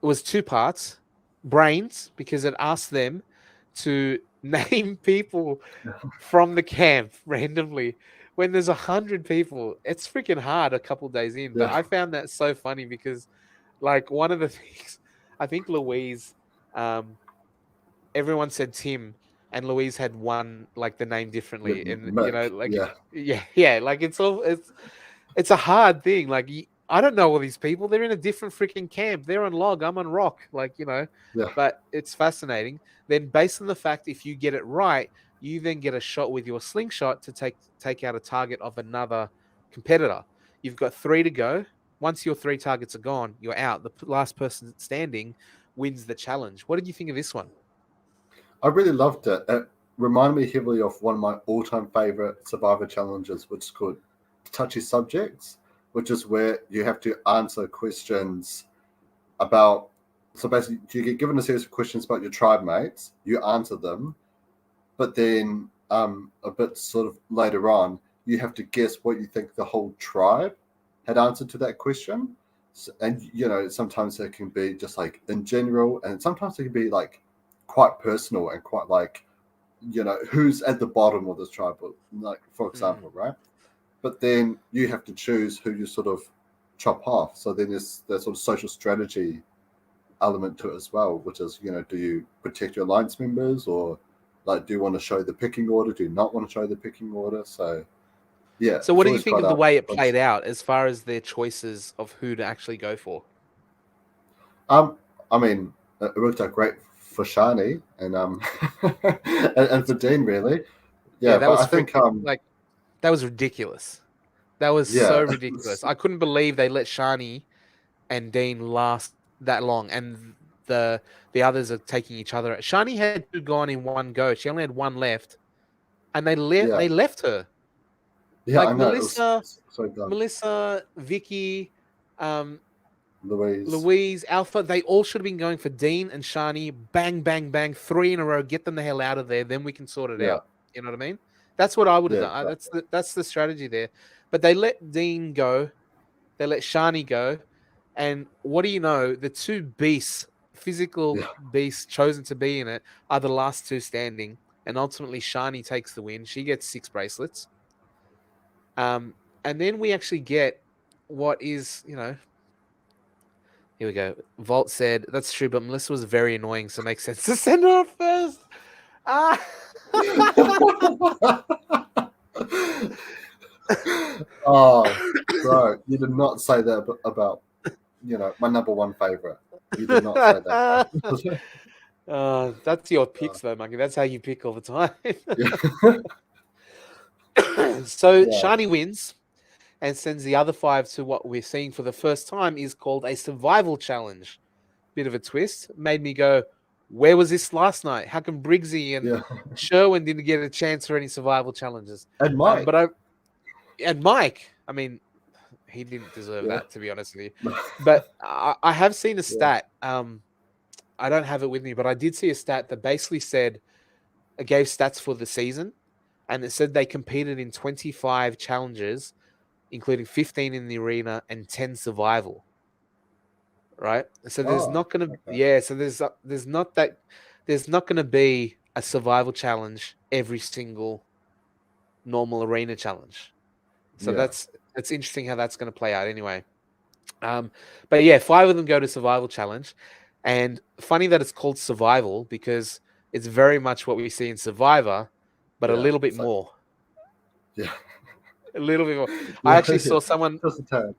was 2 parts. Brains, because it asked them to name people from the camp randomly. When there's 100 people, it's freaking hard a couple days in. But Yeah. I found that so funny because, like, one of the things, I think Louise, everyone said Tim, and Louise had one like the name Yeah. differently, and Mick. like Yeah. yeah, like it's a hard thing. Like I don't know all these people; they're in a different freaking camp. They're on log, I'm on rock. Like Yeah. but it's fascinating. Then, based on the fact if you get it right, you then get a shot with your slingshot to take out a target of another competitor. You've got 3 to go. Once your 3 targets are gone, you're out. The last person standing wins the challenge. What did you think of this one? I really loved it. It reminded me heavily of one of my all-time favorite Survivor challenges, which is called Touchy Subjects, which is where you have to answer questions about. So basically, you get given a series of questions about your tribe mates. You answer them, but then a bit sort of later on, you have to guess what you think the whole tribe had answered to that question. And sometimes it can be just like in general, and sometimes it can be like quite personal and quite like who's at the bottom of this tribe, like for example, right? But then you have to choose who you sort of chop off. So then there's that sort of social strategy element to it as well, which is do you protect your alliance members, or like do you want to show the picking order? Do you not want to show the picking order? So yeah, So, it's what do you always think quite of the a way it fun. played out as far as their choices of who to actually go for? I mean, it worked out great for Shani and and for Dean, really. Yeah, Yeah, that but was I think freaking like that was ridiculous. That was so yeah, ridiculous. I couldn't believe they let Shani and Dean last that long, and the others are taking each other. Shani had two gone in one go. She only had one left, and yeah, they left her. yeah. I Like know it was so dumb. Melissa, Vicky, um, Louise. Louise, Alpha, they all should have been going for Dean and Shani. Bang, bang, bang, three in a row. Get them the hell out of there. Then we can sort it Yeah, out. You know what I mean? That's what I would have yeah, done. exactly. That's the strategy there. But they let Dean go. They let Shani go. And what do you know? The two beasts, physical Yeah. beasts chosen to be in it, are the last two standing. And ultimately, Shani takes the win. She gets 6 bracelets. And then we actually get what is, here we go. Vault said, that's true, but Melissa was very annoying, so it makes sense to send her off first. Ah. Oh, bro, you did not say that about my number one favorite. You did not say that. That's your picks, though, Monkey. That's how you pick all the time. Yeah, So yeah. Shani wins and sends the other five to what we're seeing for the first time is called a survival challenge. Bit of a twist. Made me go, where was this last night? How come Briggsy and Yeah. Sherwin didn't get a chance for any survival challenges? And Mike. And Mike, I mean, he didn't deserve Yeah. that, to be honest with you. But I have seen a Yeah. stat. I don't have it with me, but I did see a stat that basically said it gave stats for the season, and it said they competed in 25 challenges, including 15 in the arena and 10 survival. Right. So there's Oh, not going to, okay. yeah. So there's not going to be a survival challenge every single normal arena challenge. So Yeah. that's interesting how that's going to play out anyway. But yeah, five of them go to survival challenge, and funny that it's called survival because it's very much what we see in Survivor, but a Yeah. little bit So, more. yeah. A little bit more. I Yeah. actually Yeah. saw someone. Just a tad.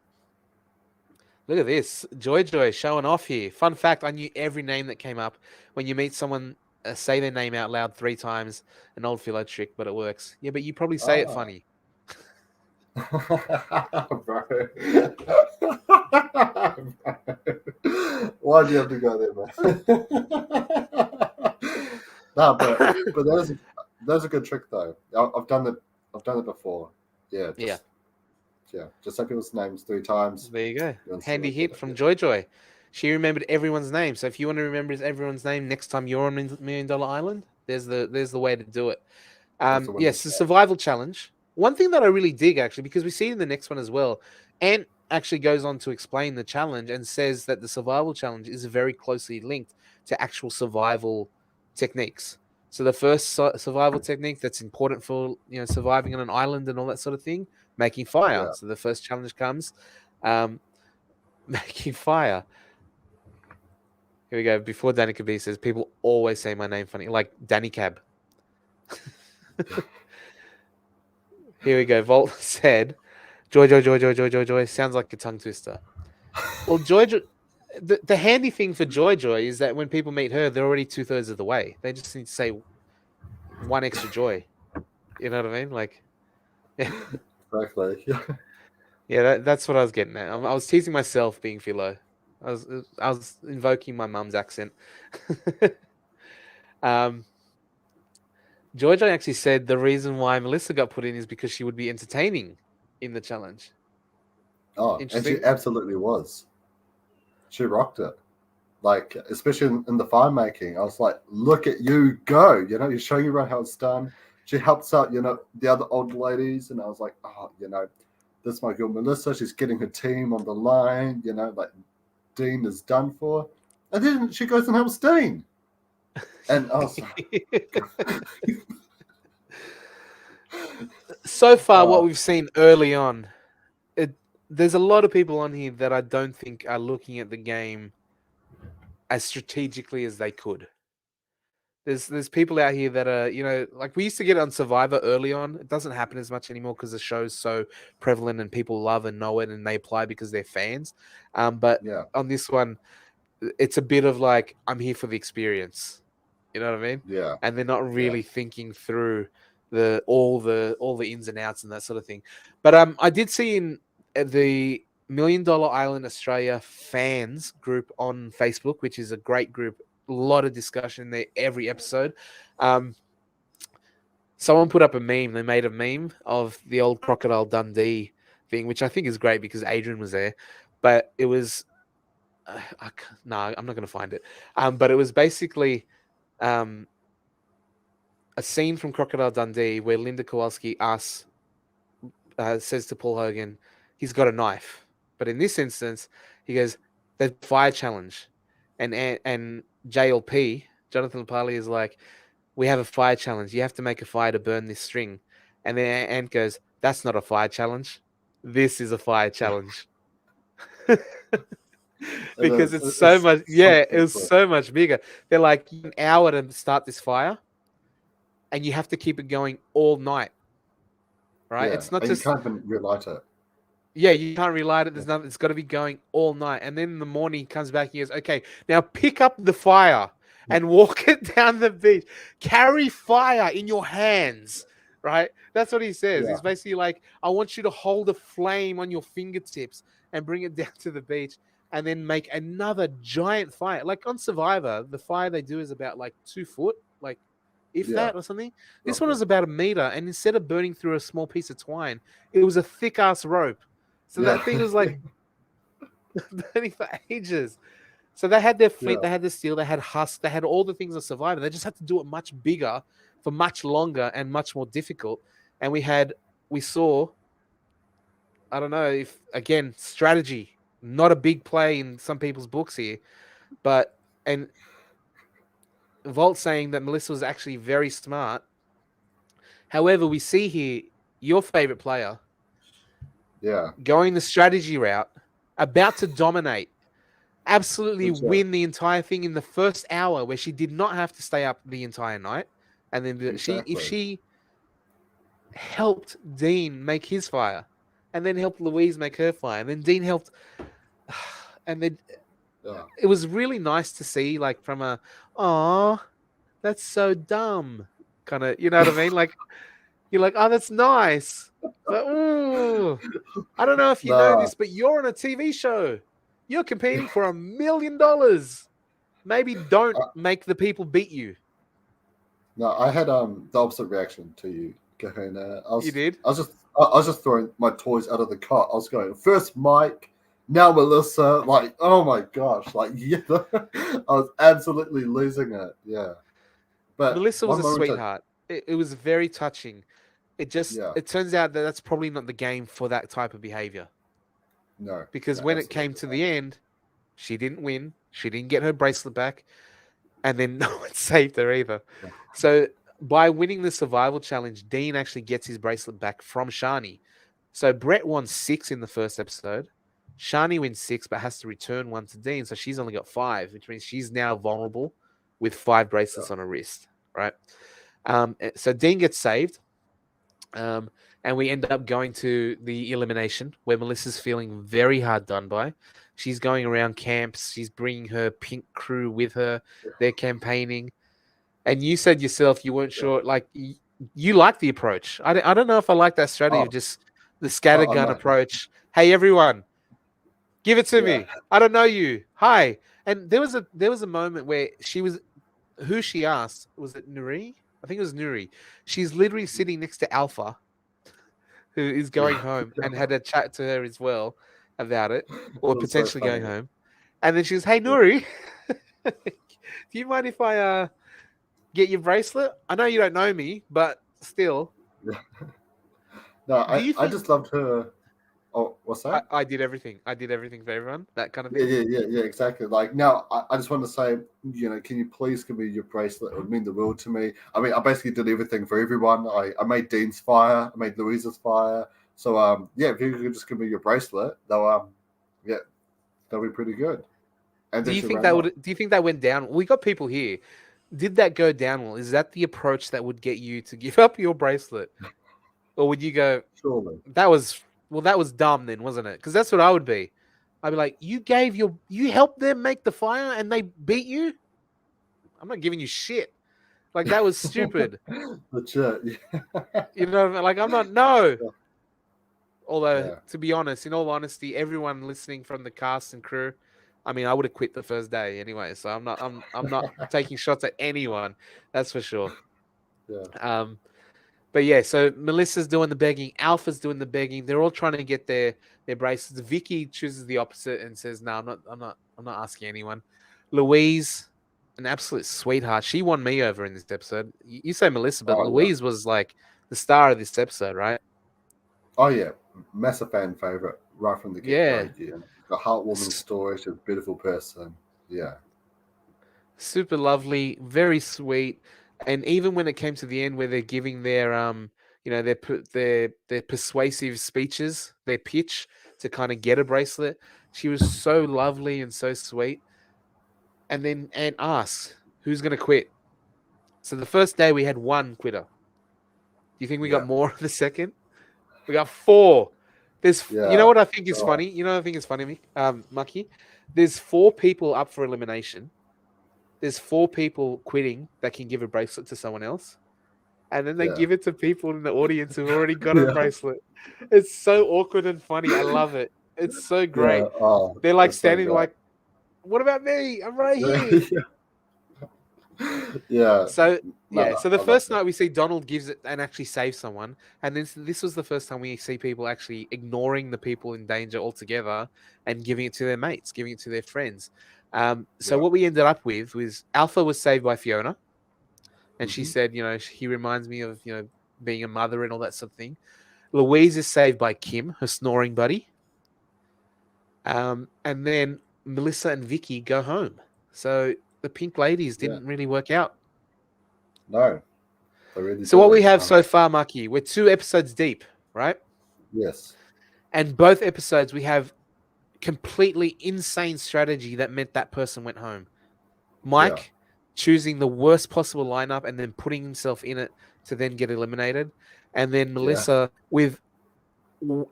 Look at this, Joy showing off here. Fun fact: I knew every name that came up when you meet someone. Say their name out loud 3 times. An old philo trick, but it works. Yeah, but you probably say it Ah. funny. Bro. Why do you have to go there, man? Nah, but that's a good trick though. I've done it. I've done it before. Yeah, Yeah. just say people's names 3 times. There you go. You're Handy instantly good hit at from it. Joy. She remembered everyone's name. So if you want to remember everyone's name next time you're on Million Dollar Island, there's the way to do it. That's the winning Yes, the shot. survival challenge. One thing that I really dig actually, because we see it in the next one as well, Ant actually goes on to explain the challenge and says that the survival challenge is very closely linked to actual survival techniques. So the first survival technique that's important for surviving on an island and all that sort of thing, making fire. Yeah. So the first challenge comes, um, making fire. Here we go. Before Danny Kabi says, people always say my name funny, like Danny Cab. Here we go. Volt said, Joy. Sounds like a tongue twister. Well, the handy thing for Joy is that when people meet her, they're already 2/3 of the way. They just need to say one extra Joy. You know what I mean? Like, yeah, Exactly. Yeah. yeah. That's what I was getting at. I was teasing myself being philo. I was invoking my mum's accent. um, Georgia actually said the reason why Melissa got put in is because she would be entertaining in the challenge. Oh, and she Interesting. absolutely was. She rocked it. Like, especially in the fire making, I was like, look at you go. You know, you're showing everyone how it's done. She helps out, the other old ladies. And I was like, oh, this is my girl Melissa. She's getting her team on the line. Like Dean is done for. And then she goes and helps Dean. And I was like, So far, what we've seen early on, there's a lot of people on here that I don't think are looking at the game as strategically as they could. There's people out here that are, like we used to get on Survivor early on. It doesn't happen as much anymore because the show's so prevalent and people love and know it and they apply because they're fans. But yeah, on this one, it's a bit of like, I'm here for the experience. You know what I mean? yeah, And they're not yeah, really thinking through all the ins and outs and that sort of thing. But I did see in the Million Dollar Island Australia fans group on Facebook, which is a great group, a lot of discussion there every episode. Someone put up a meme. They made a meme of the old Crocodile Dundee thing, which I think is great because Adrian was there. But it was, no, I'm not going to find it. But it was basically a scene from Crocodile Dundee where Linda Kowalski says to Paul Hogan, he's got a knife. But in this instance, he goes, the fire challenge. And JLP, Jonathan Lapali, is like, we have a fire challenge. You have to make a fire to burn this string. And then Ant goes, that's not a fire challenge. This is a fire challenge. Because it's so much, yeah, it was so much bigger. They're like, an hour to start this fire, and you have to keep it going all night. Right? yeah. It's not And just, you can't even relight it. yeah, you can't relight it. There's nothing. It's got to be going all night. And then in the morning, he comes back and he goes, okay, now pick up the fire and walk it down the beach. Carry fire in your hands, right? That's what he says. Yeah. He's basically like, I want you to hold a flame on your fingertips and bring it down to the beach and then make another giant fire. Like on Survivor, the fire they do is about like 2 foot, like if that or something. This one was about 1 meter. And instead of burning through a small piece of twine, it was a thick ass rope. So that thing was like burning for ages. So they had their flint, they had the steel, they had husk, they had all the things of Survivor. They just had to do it much bigger for much longer and much more difficult. And we saw, I don't know if, again, strategy, not a big play in some people's books here, and Volt saying that Melissa was actually very smart. However, we see here your favorite player, going the strategy route, about to dominate, absolutely win the entire thing in the first hour, where she did not have to stay up the entire night. And then if she helped Dean make his fire, and then helped Louise make her fire, and then Dean helped, and then it was really nice to see, like, from a, "Aw, that's so dumb," kind of, you know what I mean? Like, you're like, "Oh, that's nice." But, ooh, I don't know if you know this, but you're on a TV show. You're competing for $1 million. Maybe don't make the people beat you. No, I had the opposite reaction to you, Kahuna. You did? I was just throwing my toys out of the cart. I was going, first Mike, now Melissa. Like, oh my gosh, like, yeah, I was absolutely losing it. Yeah, but Melissa was a sweetheart. It was very touching. It turns out that that's probably not the game for that type of behavior. No, because when it came to the end, she didn't win. She didn't get her bracelet back, and then no one saved her either. Yeah. So by winning the survival challenge, Dean actually gets his bracelet back from Shani. So Brett won 6 in the first episode. Shani wins 6, but has to return 1 to Dean. So she's only got 5, which means she's now vulnerable with 5 bracelets on her wrist, right? So Dean gets saved. And we end up going to the elimination where Melissa's feeling very hard done by. She's going around camps. She's bringing her pink crew with her. They're campaigning. And you said yourself you weren't sure. Like, you like the approach. I don't know if I like that strategy of just the scattergun approach. Hey, everyone, give it to me. I don't know you. Hi. And there was a moment where she asked, was it Nuri? I think it was Nuri. She's literally sitting next to Alpha, who is going home, and had a chat to her as well about it, or That's so potentially going funny. home. And then she was, "Hey Yeah. Nuri, do you mind if I get your bracelet? I know you don't know me, but still, No, do you I think just loved her. Oh, what's that? I did everything? I did everything for everyone, that kind of thing." Yeah, exactly. Like now, I just want to say, can you please give me your bracelet? It would mean the world to me. I mean, I basically did everything for everyone. I made Dean's fire. I made Louisa's fire. So yeah, if you could just give me your bracelet, yeah, that'll be pretty good. And Do then you she think ran that off. would? Do you think that went down? We got people here. Did that go down well? Is that the approach that would get you to give up your bracelet, or would you go, Surely. "That was that was dumb then, wasn't it?" Because that's what I would be. I'd be like, you helped them make the fire and they beat you. I'm not giving you shit. Like that was stupid. Legit. Yeah. You know, like I'm not. No. Although, Yeah. to be honest, in all honesty, everyone listening from the cast and crew, I mean, I would have quit the first day anyway. So I'm not. I'm not taking shots at anyone. That's for sure. Yeah. Um, but yeah, so Melissa's doing the begging, Alpha's doing the begging. They're all trying to get their bracelets. Vicky chooses the opposite and says, "No, I'm not asking anyone." Louise, an absolute sweetheart. She won me over in this episode. You say Melissa, but Oh yeah. Louise was like the star of this episode, right? Oh yeah. Massive fan favorite right from the get go. Yeah. Yeah. A heartwarming story. She's a beautiful person. Yeah. Super lovely, very sweet, and even when it came to the end where they're giving their their persuasive speeches, their pitch to kind of get a bracelet, she was so lovely and so sweet. And then Ant asks, "Who's gonna quit?" So the first day we had one quitter. Do you think we got Yeah. more the second? We got four. You know Yeah. what I think is Oh, funny? You know what I think is funny, Mucky? There's four people up for elimination. There's four people quitting that can give a bracelet to someone else, and then they yeah. give it to people in the audience who've already got a Yeah. bracelet. It's so awkward and funny. I love it. It's so Yeah. great. Oh, They're like that's so standing great. like, "What about me? I'm right here." Yeah. Yeah. So No, yeah, no, so the I love first that. night we see Donald gives it and actually saves someone, and then this was the first time we see people actually ignoring the people in danger altogether and giving it to their mates, giving it to their friends. So Yeah. what we ended up with was Alpha was saved by Fiona, and she Hmm. said, he reminds me of being a mother and all that sort of thing. Louise is saved by Kim, her snoring buddy, and then Melissa and Vicky go home. So the Pink Ladies Yeah. didn't really work out. No, they really So what we didn't. have so far, Maki, we're 2 episodes deep, right? Yes. And both episodes we have completely insane strategy that meant that person went home. Yeah. Mike choosing the worst possible lineup and then putting himself in it to then get eliminated. And then Yeah. Melissa with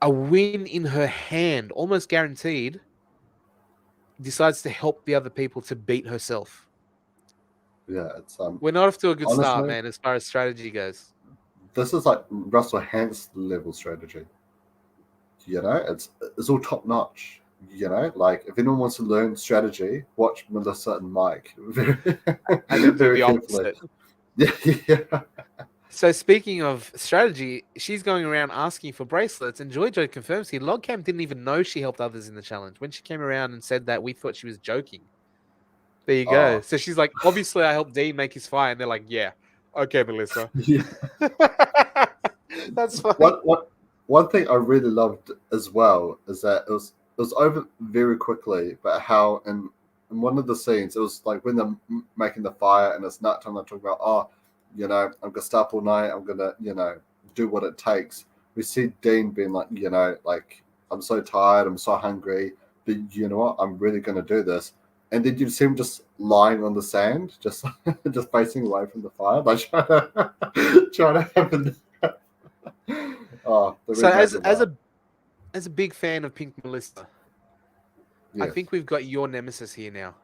a win in her hand, almost guaranteed, decides to help the other people to beat herself. Yeah. It's We're not off to a good start, honestly, man, as far as strategy goes. this is like Russell Hantz level strategy. It's all top notch. Like if anyone wants to learn strategy, watch Melissa and Mike very, And then do very the carefully. opposite. Yeah. So speaking of strategy, she's going around asking for bracelets, and Jojo confirms here Logcam didn't even know she helped others in the challenge. When she came around and said that, we thought she was joking. There you go. Oh, So she's like, obviously I helped Dean make his fire, and they're like, yeah, okay, Melissa. yeah. That's funny. One thing I really loved as well is that it was over very quickly, but how in one of the scenes it was like when they're making the fire and it's nighttime. They're talking about, I'm gonna stay up all night. I'm gonna do what it takes. We see Dean being like I'm so tired. I'm so hungry, but you know what? I'm really gonna do this. And then you see him just lying on the sand, just just facing away from the fire, like trying to have a Oh, the So really made me laugh. as a big fan of Pink Melissa, I Yes. think we've got your nemesis here now.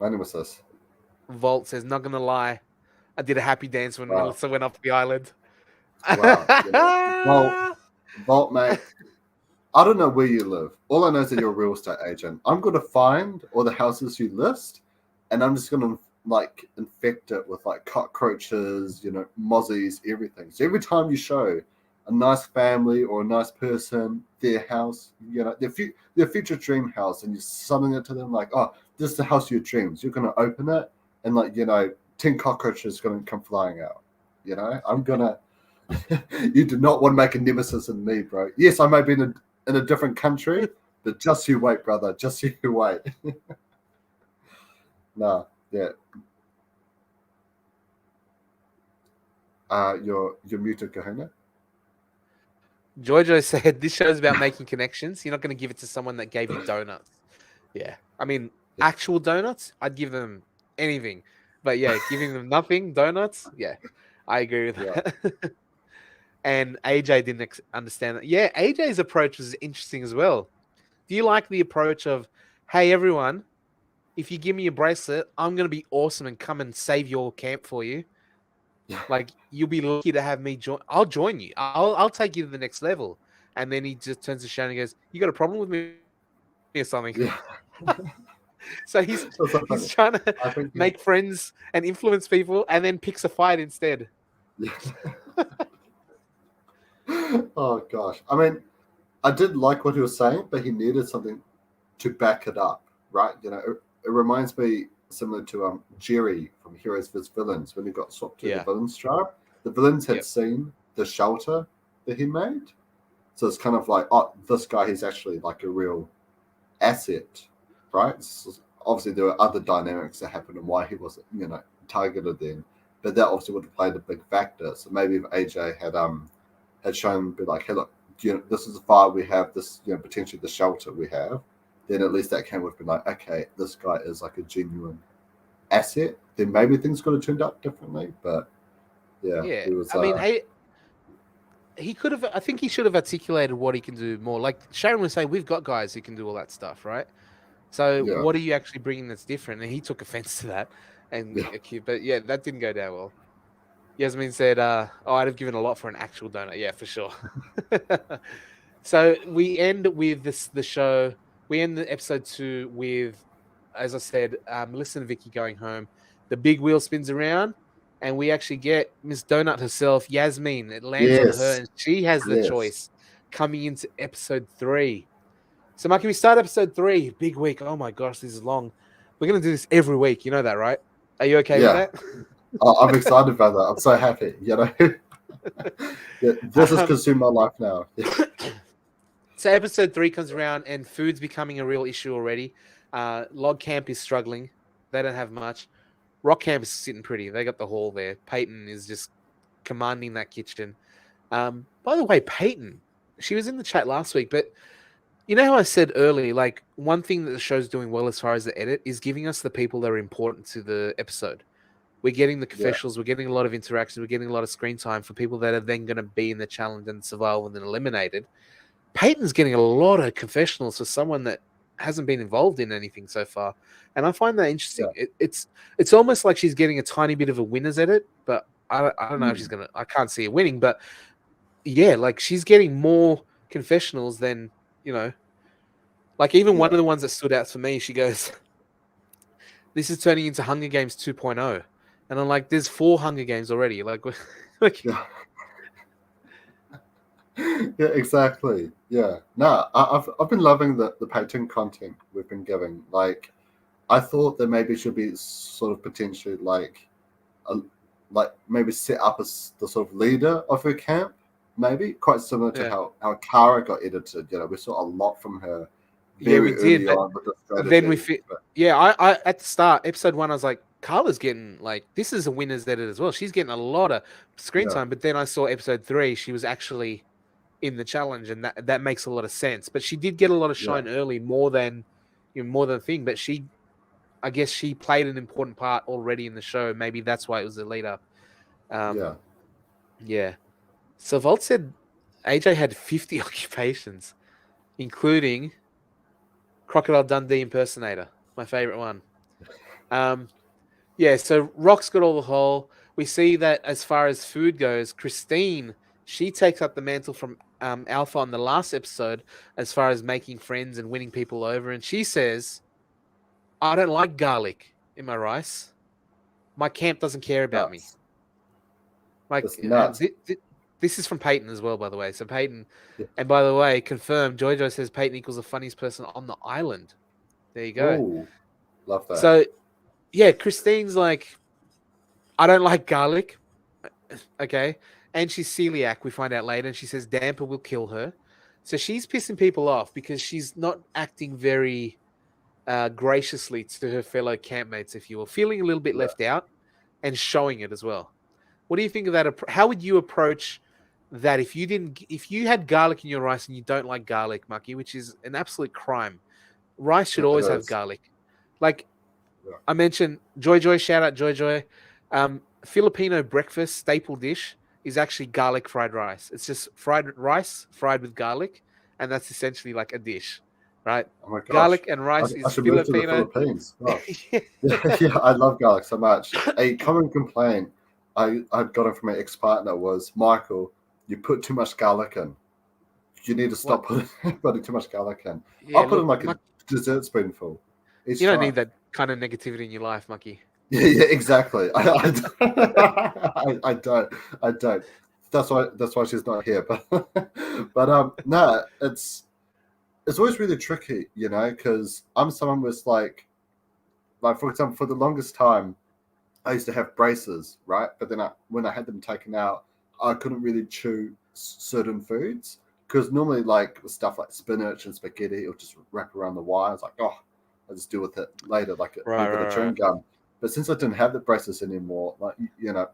My name was this. Volt says, not gonna lie, I did a happy dance when Wow. Melissa went up the island. Wow. Vault, mate. I don't know where you live. All I know is that you're a real estate agent. I'm going to find all the houses you list, and I'm just going to like infect it with like cockroaches, mozzies, everything. So every time you show a nice family or a nice person, their house, their future dream house, and you're selling it to them like, oh, this is the house of your dreams. You're gonna open it, and 10 cockroaches gonna come flying out. I'm gonna. You do not want to make a nemesis in me, bro. Yes, I may be in a different country, but just you wait, brother. Just you wait. Nah, yeah. You're muted, Kahuna. Giorgio said this show's about making connections. You're not going to give it to someone that gave you donuts. Yeah. I mean, Yeah. actual donuts, I'd give them anything. But yeah, giving them nothing, donuts, yeah, I agree with Yeah. that. And AJ didn't understand that. Yeah, AJ's approach was interesting as well. Do you like the approach of, hey, everyone, if you give me a bracelet, I'm going to be awesome and come and save your camp for you? Yeah. Like, you'll be lucky to have me join. I'll join you. I'll take you to the next level. And then he just turns to Shannon and goes, you got a problem with me or something? Yeah. So That's so he's funny. trying to I think make friends and influence people and then picks a fight instead. yeah. Oh gosh. I mean, I did like what he was saying, but he needed something to back it up, right? It reminds me similar to Jerry from Heroes vs Villains when he got swapped to the Yeah. villains tribe. The villains had Yep. seen the shelter that he made, so it's kind of like, oh, this guy, he's actually like a real asset, right? Obviously, there were other dynamics that happened and why he wasn't, targeted then, but that obviously would have played a big factor. So maybe if AJ had shown, be like, hey, look, this is the fire we have, this, potentially the shelter we have, then at least that camp would have been like, okay, this guy is like a genuine asset. Then maybe things could have turned out differently. But yeah, Yeah. it was. I mean, he could have, I think he should have articulated what he can do more. Like Sharon was saying, we've got guys who can do all that stuff, right? So Yeah, what are you actually bringing that's different? And he took offense to that and yeah, accused, but yeah, that didn't go down well. Yasmin said, oh, I'd have given a lot for an actual donut. Yeah, for sure. So we end with the show. We end the episode 2 with, as I said, Melissa and Vicky going home. The big wheel spins around, and we actually get Miss Donut herself, Yasmin. It lands on her, yes, and she has the yes. choice coming into episode 3. So, Mark, can we start episode 3? Big week. Oh my gosh, this is long. We're gonna do this every week. You know that, right? Are you okay with Yeah, that? I'm excited about that. I'm so happy. Yeah, this has Um, consumed my life now. Yeah, So episode 3 comes around and food's becoming a real issue already. Log Camp is struggling. They don't have much. Rock Camp is sitting pretty. They got the hall there. Peyton is just commanding that kitchen. By the way, Peyton, she was in the chat last week, but you know how I said earlier, like one thing that the show's doing well as far as the edit is giving us the people that are important to the episode. We're getting the yeah, confessionals, we're getting a lot of interaction, we're getting a lot of screen time for people that are then going to be in the challenge and survival and then eliminated. Peyton's getting a lot of confessionals for someone that hasn't been involved in anything so far, and I find that interesting. yeah. It's almost like she's getting a tiny bit of a winner's edit, but I don't know if she's Mm, gonna. I can't see her winning, but yeah, like she's getting more confessionals than like even one yeah, of the ones that stood out for me. She goes, "This is turning into Hunger Games 2.0," and I'm like, "There's 4 Hunger Games already." Like yeah. Yeah, exactly. Yeah. No, I've been loving the Peyton content we've been giving. Like, I thought that maybe should be sort of potentially a, like maybe set up as the sort of leader of her camp, maybe quite similar to yeah, how Kara got edited. We saw a lot from her yeah, we very did, early but on with the then we strategy. fit. But Yeah, I at the start, episode 1, I was like, Carla's getting like this is a winner's edit as well. She's getting a lot of screen yeah, time. But then I saw episode 3, she was actually in the challenge, and that makes a lot of sense. But she did get a lot of yeah, shine early, more than more than a thing. But I guess she played an important part already in the show. Maybe that's why it was a lead up. yeah. Yeah. So Volt said AJ had 50 occupations, including Crocodile Dundee impersonator, my favorite one. Um, yeah, so Rock's got all the whole. We see that as far as food goes, Christine, she takes up the mantle from Alpha on the last episode as far as making friends and winning people over. And she says, I don't like garlic in my rice. My camp doesn't care about me. Nuts. Like, It's nuts. this is from Peyton as well, by the way. So Peyton, Yeah. and by the way, confirmed. Jojo says Peyton equals the funniest person on the island. There you go. Ooh, love that. So yeah, Christine's like, I don't like garlic. Okay. And she's celiac, we find out later, and she says damper will kill her. So she's pissing people off because she's not acting very graciously to her fellow campmates, if you will, feeling a little bit Yeah. left out and showing it as well. What do you think of that? How would you approach that if you had garlic in your rice and you don't like garlic, Mucky, which is an absolute crime? Rice should It always have is. garlic. Like Yeah. I mentioned, Joy, shout out Joy. Filipino breakfast staple dish is actually garlic fried rice. It's just fried rice fried with garlic, and that's essentially like a dish, right? Oh my gosh. Garlic and rice I is should move to the Filipino. Philippines. Gosh. Yeah, I love garlic so much. A common complaint I got it from my ex-partner was, Michael, you put too much garlic in. You need to stop putting too much garlic in. Yeah, I'll put in like a dessert spoonful. You don't need that kind of negativity in your life, Mucky. Yeah, exactly. I don't. That's why she's not here. But no, it's always really tricky, because I'm someone with like for example, for the longest time, I used to have braces, right? But then when I had them taken out, I couldn't really chew certain foods because normally, like with stuff like spinach and spaghetti, it'll just wrap around the wire. It's like, oh, I'll just deal with it later, like a bit of chewing gum. But since I didn't have the braces anymore, like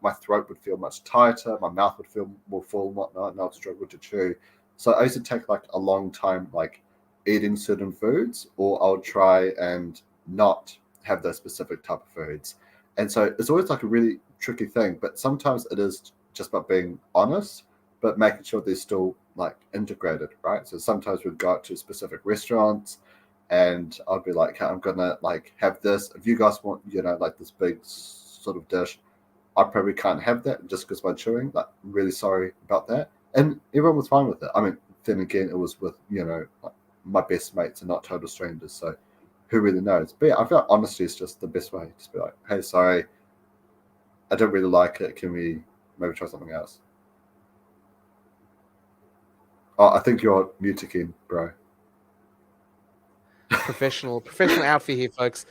my throat would feel much tighter, my mouth would feel more full, and whatnot, and I'd struggle to chew. So I used to take like a long time, like eating certain foods, or I'll try and not have those specific type of foods. And so it's always like a really tricky thing, but sometimes it is just about being honest, but making sure they're still like integrated, right? So sometimes we'd go out to specific restaurants and I'd be like, hey, I'm gonna like have this. If you guys want, like this big sort of dish, I probably can't have that just because my chewing. Like, I'm really sorry about that. And everyone was fine with it. I mean, then again, it was with, like my best mates and not total strangers. So who really knows? But yeah, I feel like honesty is just the best way. Just be like, hey, sorry, I don't really like it. Can we maybe try something else? Oh, I think you're muted again, bro. Professional outfit here, folks.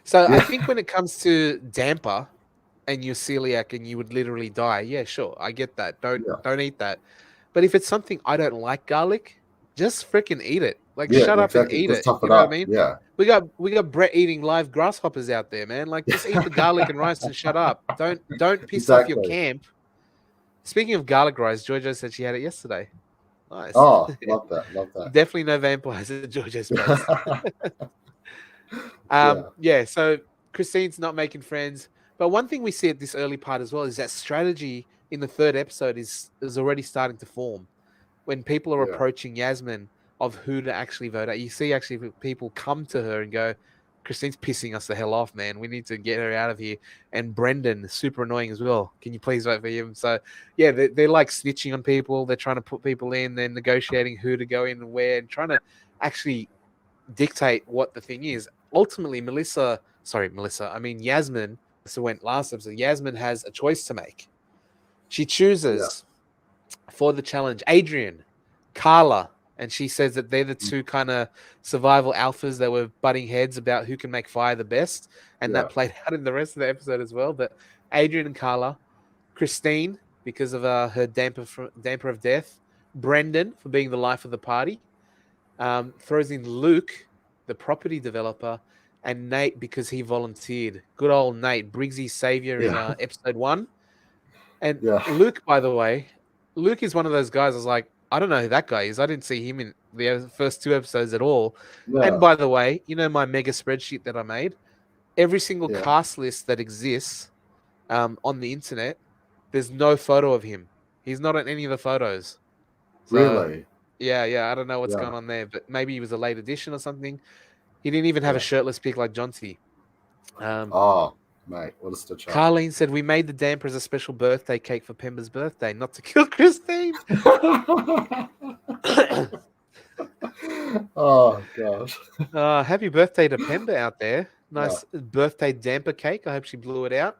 So I think when it comes to damper and you're celiac and you would literally die, yeah, sure, I get that. Don't eat that. But if it's something I don't like garlic, just freaking eat it. Like shut up and eat just it. tough You it know up. what I mean? Yeah. We got Brett eating live grasshoppers out there, man. Like just eat the garlic and rice and shut up. Don't piss off your camp. Speaking of garlic rice, Georgia said she had it yesterday. Nice. Oh, love that. Definitely no vampires at Georgia's place. Yeah, so Christine's not making friends. But one thing we see at this early part as well is that strategy in the third episode is already starting to form. When people are approaching Yasmin of who to actually vote out, you see actually people come to her and go, Christine's pissing us the hell off, man. We need to get her out of here. And Brendan, super annoying as well. Can you please vote for him? So, yeah, they're like snitching on people. They're trying to put people in. They're negotiating who to go in and where and trying to actually dictate what the thing is. Ultimately, Yasmin, so went last episode, Yasmin has a choice to make. She chooses for the challenge Adrian, Carla, and she says that they're the two kind of survival alphas that were butting heads about who can make fire the best, and that played out in the rest of the episode as well. But Adrian and Carla, Christine because of her damper of death, Brendan for being the life of the party, throws in Luke, the property developer, and Nate because he volunteered. Good old Nate, Briggsy's savior in episode 1. And Luke, by the way, Luke is one of those guys I was like, I don't know who that guy is. I didn't see him in the first 2 episodes at all. Yeah. And by the way, my mega spreadsheet that I made, every single cast list that exists on the internet, there's no photo of him. He's not in any of the photos. So, really? Yeah. I don't know what's going on there, but maybe he was a late addition or something. He didn't even have a shirtless pic like John-T. Mate, what a stitch up. Carleen said, we made the damper as a special birthday cake for Pemba's birthday, not to kill Christine. Oh, gosh. Happy birthday to Pemba out there. Nice birthday damper cake. I hope she blew it out.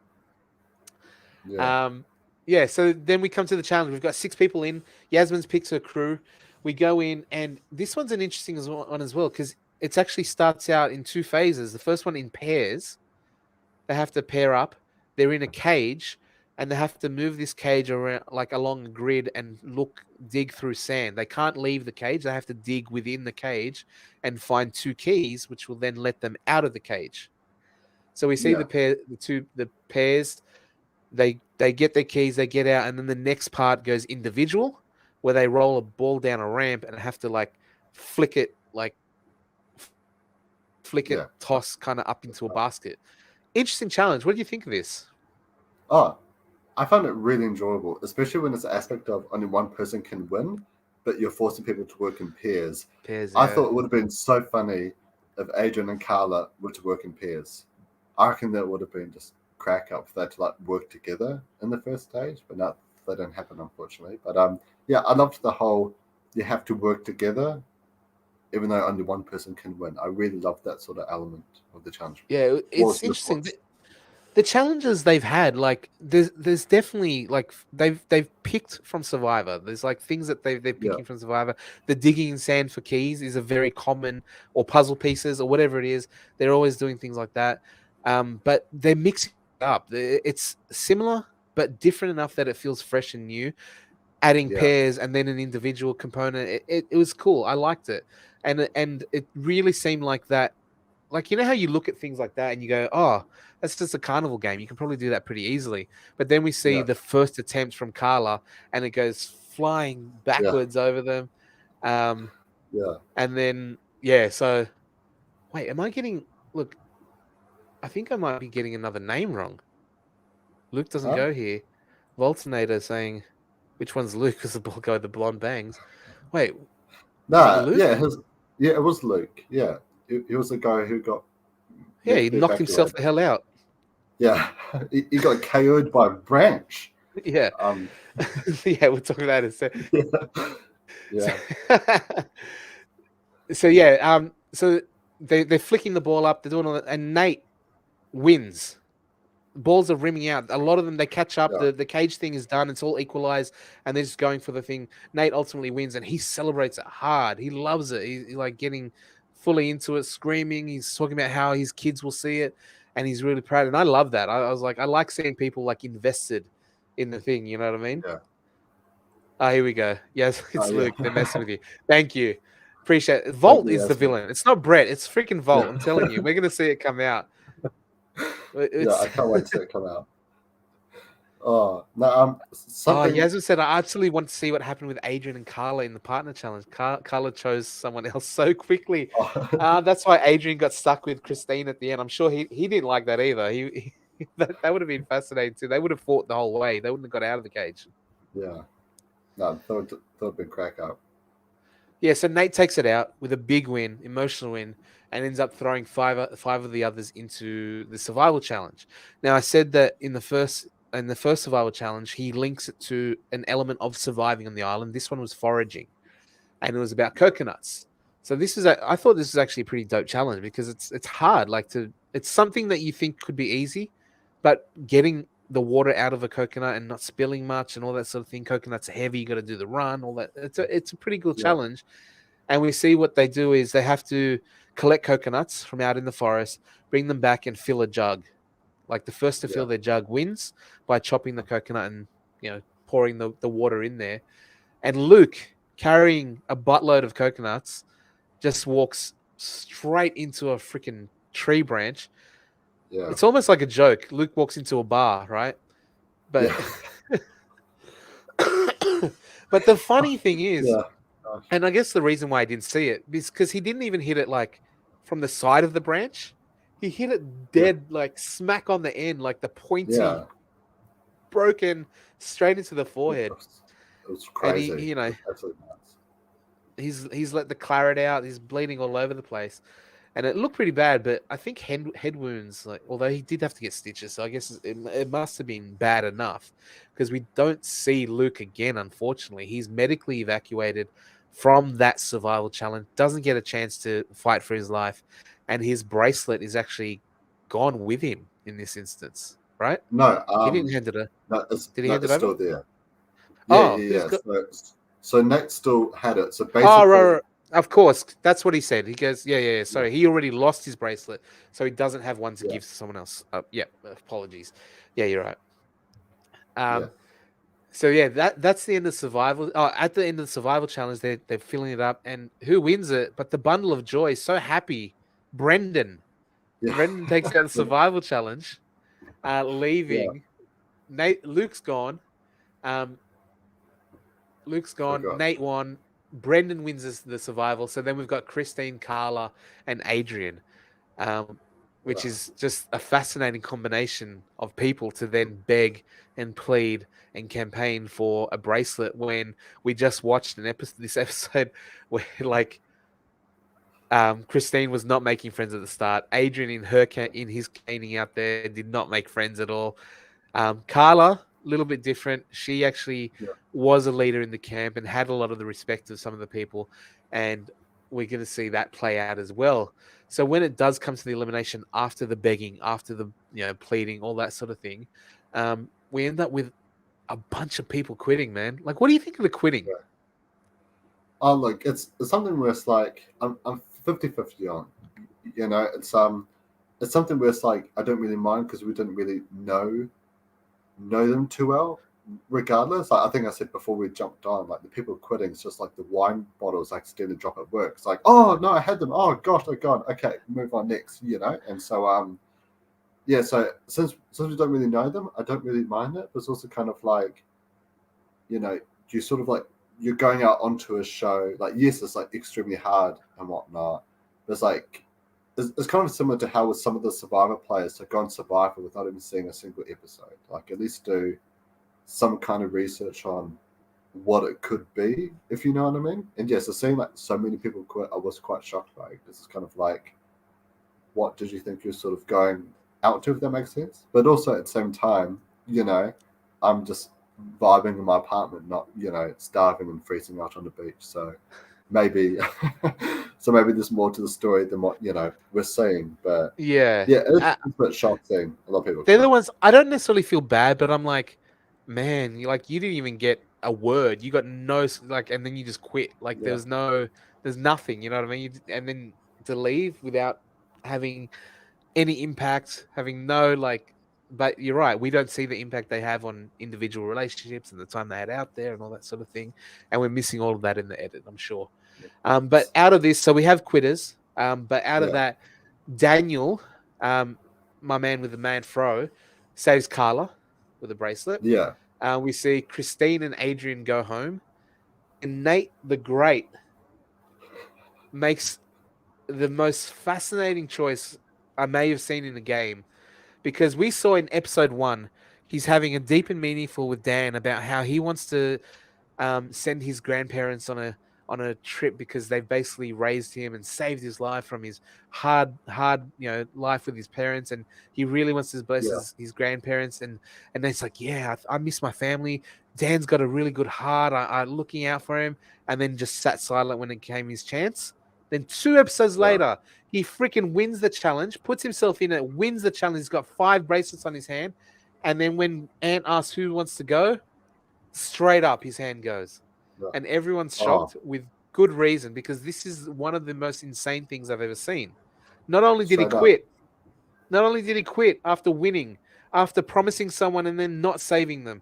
Yeah. Yeah, so then we come to the challenge. We've got 6 people in. Yasmin's picks her crew. We go in, and this one's an interesting one as well because it actually starts out in 2 phases. The first one in pairs. They have to pair up. They're in a cage, and they have to move this cage around like along a grid and dig through sand. They can't leave the cage. They have to dig within the cage and find 2 keys, which will then let them out of the cage. So we see Yeah. the pairs. They get their keys, they get out, and then the next part goes individual, where they roll a ball down a ramp and have to flick it, Yeah. toss kind of up into a basket. Interesting challenge. What do you think of this? Oh, I found it really enjoyable, especially when it's an aspect of only one person can win, but you're forcing people to work in pairs. Pairs, I yeah. thought it would have been so funny if Adrian and Carla were to work in pairs. I reckon that would have been just crack up for that to work together in the first stage, but no, that didn't happen unfortunately. But yeah, I loved the whole you have to work together, even though only one person can win. I really loved that sort of element of the challenge. Yeah, What it's was your interesting. thoughts? The challenges they've had, there's definitely they've picked from Survivor. There's things that they're Yeah, picking from Survivor. The digging in sand for keys is a very common, or puzzle pieces or whatever it is. They're always doing things like that. But they're mixing it up. It's similar but different enough that it feels fresh and new. Adding yeah, pairs and then an individual component. It was cool. I liked it, and it really seemed like that. You know how you look at things like that and you go, oh, that's just a carnival game. You can probably do that pretty easily. But then we see yeah, the first attempt from Carla and it goes flying yeah, backwards over them. Um, yeah. and then, yeah, so wait, am I getting, look, I think I might be getting another name wrong. Luke doesn't Huh? go here. Voltinator saying, which one's Luke? Because the guy with the blonde bangs. Wait, is it Nah, Luke? yeah, yeah, it was Luke. Yeah, he was the guy who got Yeah, meant to he be knocked himself evacuated. the hell out. Yeah, he got KO'd by a branch. Yeah. Um, Yeah, we'll talk about it in a second. yeah, So, yeah, so yeah, so they're flicking the ball up, they're doing all that, and Nate wins. Balls are rimming out. A lot of them they catch up. yeah, The cage thing is done. It's all equalized, and they're just going for the thing. Nate ultimately wins, and he celebrates it hard. He loves it. He's getting fully into it, screaming. He's talking about how his kids will see it, and he's really proud. And I love that. I was like, I like seeing people invested in the thing. You know what I mean? yeah. Oh, here we go. Yes, it's Yeah. Luke. They're messing with you. Thank you. Appreciate it. Thank Volt you, is the Yasmin. villain. It's not Brett. It's freaking Volt. Yeah, I'm telling you. We're going to see it come out. yeah. It's I can't wait to see it come out. Oh no, Oh, something. Yasmin said, I actually want to see what happened with Adrian and Carla in the partner challenge. Carla chose someone else so quickly. Oh, That's why Adrian got stuck with Christine at the end. I'm sure he didn't like that either. That would have been fascinating too. They would have fought the whole way. They wouldn't have got out of the cage. yeah. No, thought big crack up. Yeah, so Nate takes it out with a big win, emotional win, and ends up throwing five of the others into the survival challenge. Now, I said that in the first survival challenge, he links it to an element of surviving on the island. This one was foraging, and it was about coconuts. So I thought this was actually a pretty dope challenge because it's hard. It's something that you think could be easy, but getting the water out of a coconut and not spilling much and all that sort of thing. Coconuts are heavy. You got to do the run. All that. It's a pretty good Yeah, challenge. And we see what they do is they have to collect coconuts from out in the forest, bring them back and fill a jug. Like the first to yeah, fill their jug wins by chopping the coconut and pouring the water in there. And Luke, carrying a buttload of coconuts, just walks straight into a freaking tree branch. yeah, It's almost like a joke. Luke walks into a bar, right? But yeah, but the funny thing is, yeah. and I guess the reason why I didn't see it is because he didn't even hit it from the side of the branch. He hit it Yeah, dead, smack on the end, like the yeah. pointy, broken straight into the forehead. It was And crazy. he, It was absolutely nuts. he's let the claret out. He's bleeding all over the place, and it looked pretty bad. But I think head wounds, although he did have to get stitches, so I guess it must have been bad enough because we don't see Luke again. Unfortunately, he's medically evacuated from that survival challenge. Doesn't get a chance to fight for his life, and his bracelet is actually gone with him in this instance. right? No, He didn't hand it over. no, Did he hand it it's over? still there. Yeah, Oh, yeah, who's yeah. got? So Nate still had it. So Oh, right, basically, right. Of course, that's what he said. He goes, yeah. yeah, Sorry, he already lost his bracelet, so he doesn't have one to yeah, give to someone else. Yeah, apologies. Yeah, you're right. yeah, Um, so yeah, that's the end of survival. Oh, at the end of the survival challenge, they're filling it up, and who wins it? But the bundle of joy, so happy, Brendan. yeah, Brendan takes out the survival challenge, yeah. leaving. Luke's gone. Um, Luke's gone. Forgot. Nate won. Brendan wins the survival. So then we've got Christine, Carla, and Adrian, um, which Yeah, is just a fascinating combination of people to then beg and plead and campaign for a bracelet when we just watched this episode where like Christine was not making friends at the start. Adrian in his caning out there did not make friends at all. Carla, a little bit different. She actually yeah, was a leader in the camp and had a lot of the respect of some of the people. And we're going to see that play out as well. So when it does come to the elimination after the begging, after the pleading, all that sort of thing, we end up with a bunch of people quitting, man. Like, what do you think of the quitting? yeah. Oh, look, it's something where it's like I'm 50-50 on. You know, it's something where it's like I don't really mind because we didn't really know them too well. Regardless, like, I think I said before we jumped on, like the people quitting, it's just like the wine bottles accidentally drop at work. It's like, oh no, I had them. Oh gosh, oh god. Okay, move on next. You know, and so yeah. So since we don't really know them, I don't really mind it. But it's also kind of like, you know, you sort of like you're going out onto a show. Like, yes, it's like extremely hard and whatnot. But it's like it's kind of similar to how with some of the Survivor players to go on Survivor without even seeing a single episode. Like, at least do some kind of research on what it could be, if you know what I mean. And yes, seeing like so many people quit, I was quite shocked by it. This is kind of like, what did you think you're sort of going out to, if that makes sense? But also at the same time, you know, I'm just vibing in my apartment, not, you know, starving and freezing out on the beach. So maybe, so maybe there's more to the story than what, you know, we're seeing. But Yeah. yeah, it's a bit shocking. A lot of people They're the quit. ones I don't necessarily feel bad, but I'm like, man, you didn't even get a word. You got no like, and then you just quit. Like Yeah, there's nothing. You know what I mean? And then to leave without having any impact, having no like. But you're right. We don't see the impact they have on individual relationships and the time they had out there and all that sort of thing. And we're missing all of that in the edit, I'm sure. But out of this, so we have quitters. But out of yeah, that, Daniel, um, my man with the man fro, saves Carla with a bracelet. yeah, We see Christine and Adrian go home, and Nate the Great makes the most fascinating choice I may have seen in the game, because we saw in episode 1 he's having a deep and meaningful with Dan about how he wants to send his grandparents on a trip because they've basically raised him and saved his life from his hard life with his parents, and he really wants to bless yeah, his grandparents, and then it's like, yeah, I miss my family. Dan's got a really good heart. I looking out for him, and then just sat silent when it came his chance. Then 2 episodes yeah, later, he freaking wins the challenge, puts himself in it, wins the challenge. He's got 5 bracelets on his hand, and then when Ant asks who wants to go, straight up his hand goes, yeah. and everyone's Oh, shocked with good reason, because this is one of the most insane things I've ever seen. Not only did he straight up. quit, not only did he quit after winning, after promising someone and then not saving them,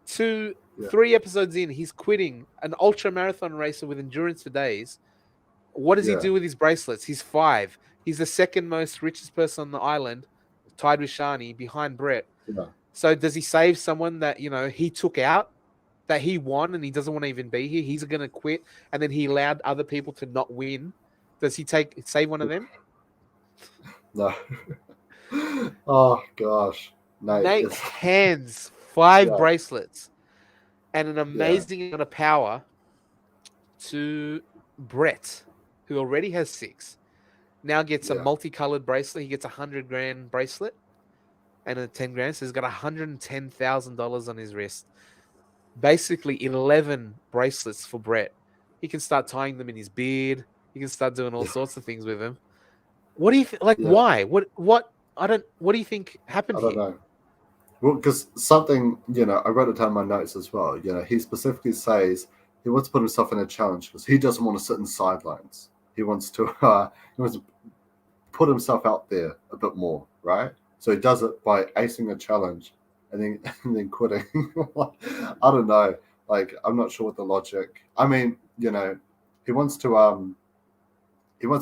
two, Yeah, 3 episodes in, he's quitting an ultra marathon racer with endurance for days. What does he yeah, do with his bracelets? He's 5. He's the second most richest person on the island, tied with Shani, behind Brett. yeah. So does he save someone that he took out, that he won, and he doesn't want to even be here? He's going to quit, and then he allowed other people to not win. Does he save one of them? No. Oh gosh, Nate. Nate It's hands 5 yeah, bracelets and an yeah, amazing amount of power to Brett, who already has 6. Now gets a yeah, multicolored bracelet. He gets $100,000 bracelet and a 10 grand. So he's got $110,000 on his wrist. Basically 11 bracelets for Brett. He can start tying them in his beard. He can start doing all sorts of things with them. What do you like? yeah. Why? What? I don't. What do you think happened I don't here? know. Well, because something, I wrote it down in my notes as well. He specifically says he wants to put himself in a challenge because he doesn't want to sit in the sidelines. He wants to, he wants to put himself out there a bit more, right? So he does it by acing a challenge and then and then quitting. I don't know. Like, I'm not sure what the logic. I mean, he wants to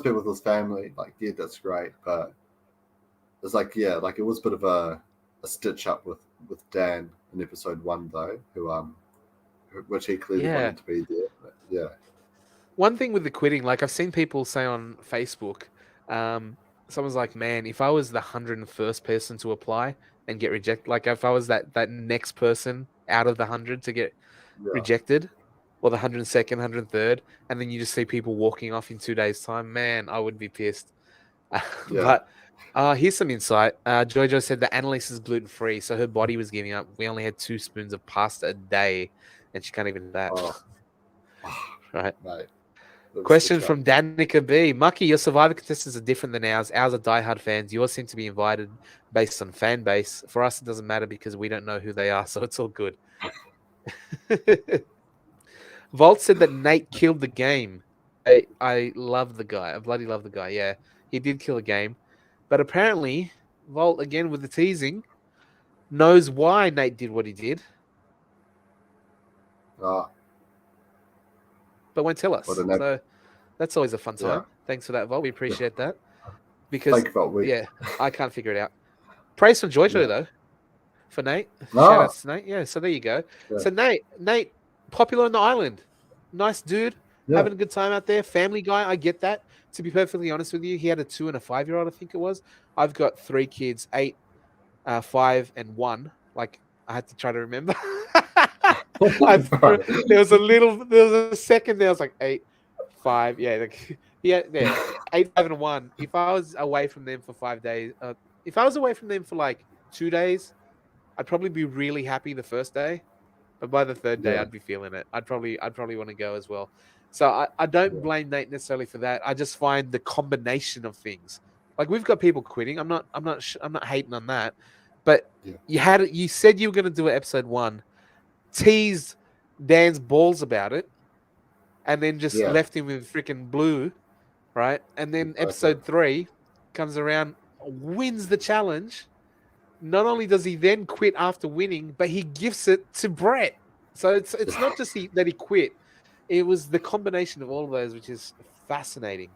be with his family. Like, yeah, that's great, but it's like, yeah, like it was a bit of a stitch up with Dan in episode 1 though, which he clearly Yeah. wanted to be there. But yeah, One thing with the quitting, like I've seen people say on Facebook, someone's like, "Man, if I was the 101st person to apply and get rejected, like if I was that next person out of the 100 to get yeah, rejected, or the 102nd, 103rd, and then you just see people walking off in 2 days' time, man, I would be pissed." yeah, But here's some insight. Jojo said that Annalise is gluten free, so her body was giving up. We only had 2 spoons of pasta a day, and she can't even do that. oh, Right. mate, that was Question stitch up. from Danica B. Mucky, your Survivor contestants are different than ours. Ours are diehard fans. Yours seem to be invited based on fan base. For us, it doesn't matter because we don't know who they are, so it's all good. Volt said that Nate killed the game. I love the guy. I bloody love the guy. Yeah, he did kill a game. But apparently, Volt, again with the teasing, knows why Nate did what he did, Ah, but won't tell what us. an So that's always a fun yeah. time. Thanks for that, Volt. We Yeah. appreciate that. Because, Think about week. yeah, I can't figure it out. Praise from Jojo, Yeah. though, for Nate. Shout Ah, outs to Nate. Yeah, so there you go. yeah, So Nate, popular on the island. Nice dude, yeah, having a good time out there. Family guy, I get that. To be perfectly honest with you, he had a 2 and a 5-year-old, I think it was. I've got 3 kids, 8, 5, and 1. Like, I had to try to remember. There was a second there. I was like 8, 5. Yeah, like, yeah, there. 8, 5, and 1. If I was away from them for 5 days, if I was away from them for like 2 days, I'd probably be really happy the first day, but by the third day, yeah, I'd be feeling it. I'd probably want to go as well. So I don't yeah, blame Nate necessarily for that. I just find the combination of things. Like we've got people quitting. I'm not hating on that, but yeah, you said you were going to do it episode 1, teased Dan's balls about it, and then just yeah, left him with freaking blue, right? And then exactly. episode 3 comes around, wins the challenge. Not only does he then quit after winning, but he gifts it to Brett. So it's not just that he quit. It was the combination of all of those, which is fascinating.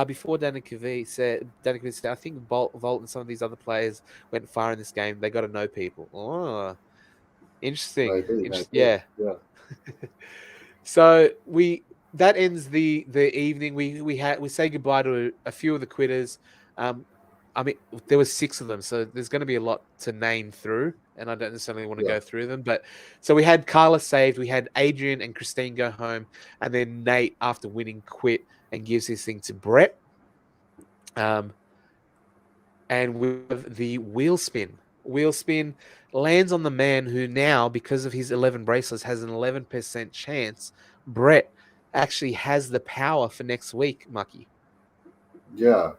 Before Danica V said, I think Volt and some of these other players went far in this game. They got to know people. Oh, interesting. Maybe, Yeah. yeah, So that ends the evening. We say goodbye to a few of the quitters. I mean, there was 6 of them, so there's going to be a lot to name through, and I don't necessarily want to yeah, go through them. But so we had Carla saved, we had Adrian and Christine go home, and then Nate, after winning, quit and gives his thing to Brett. And with the wheel spin lands on the man who now, because of his 11 bracelets, has an 11% chance. Brett actually has the power for next week, Mucky. yeah.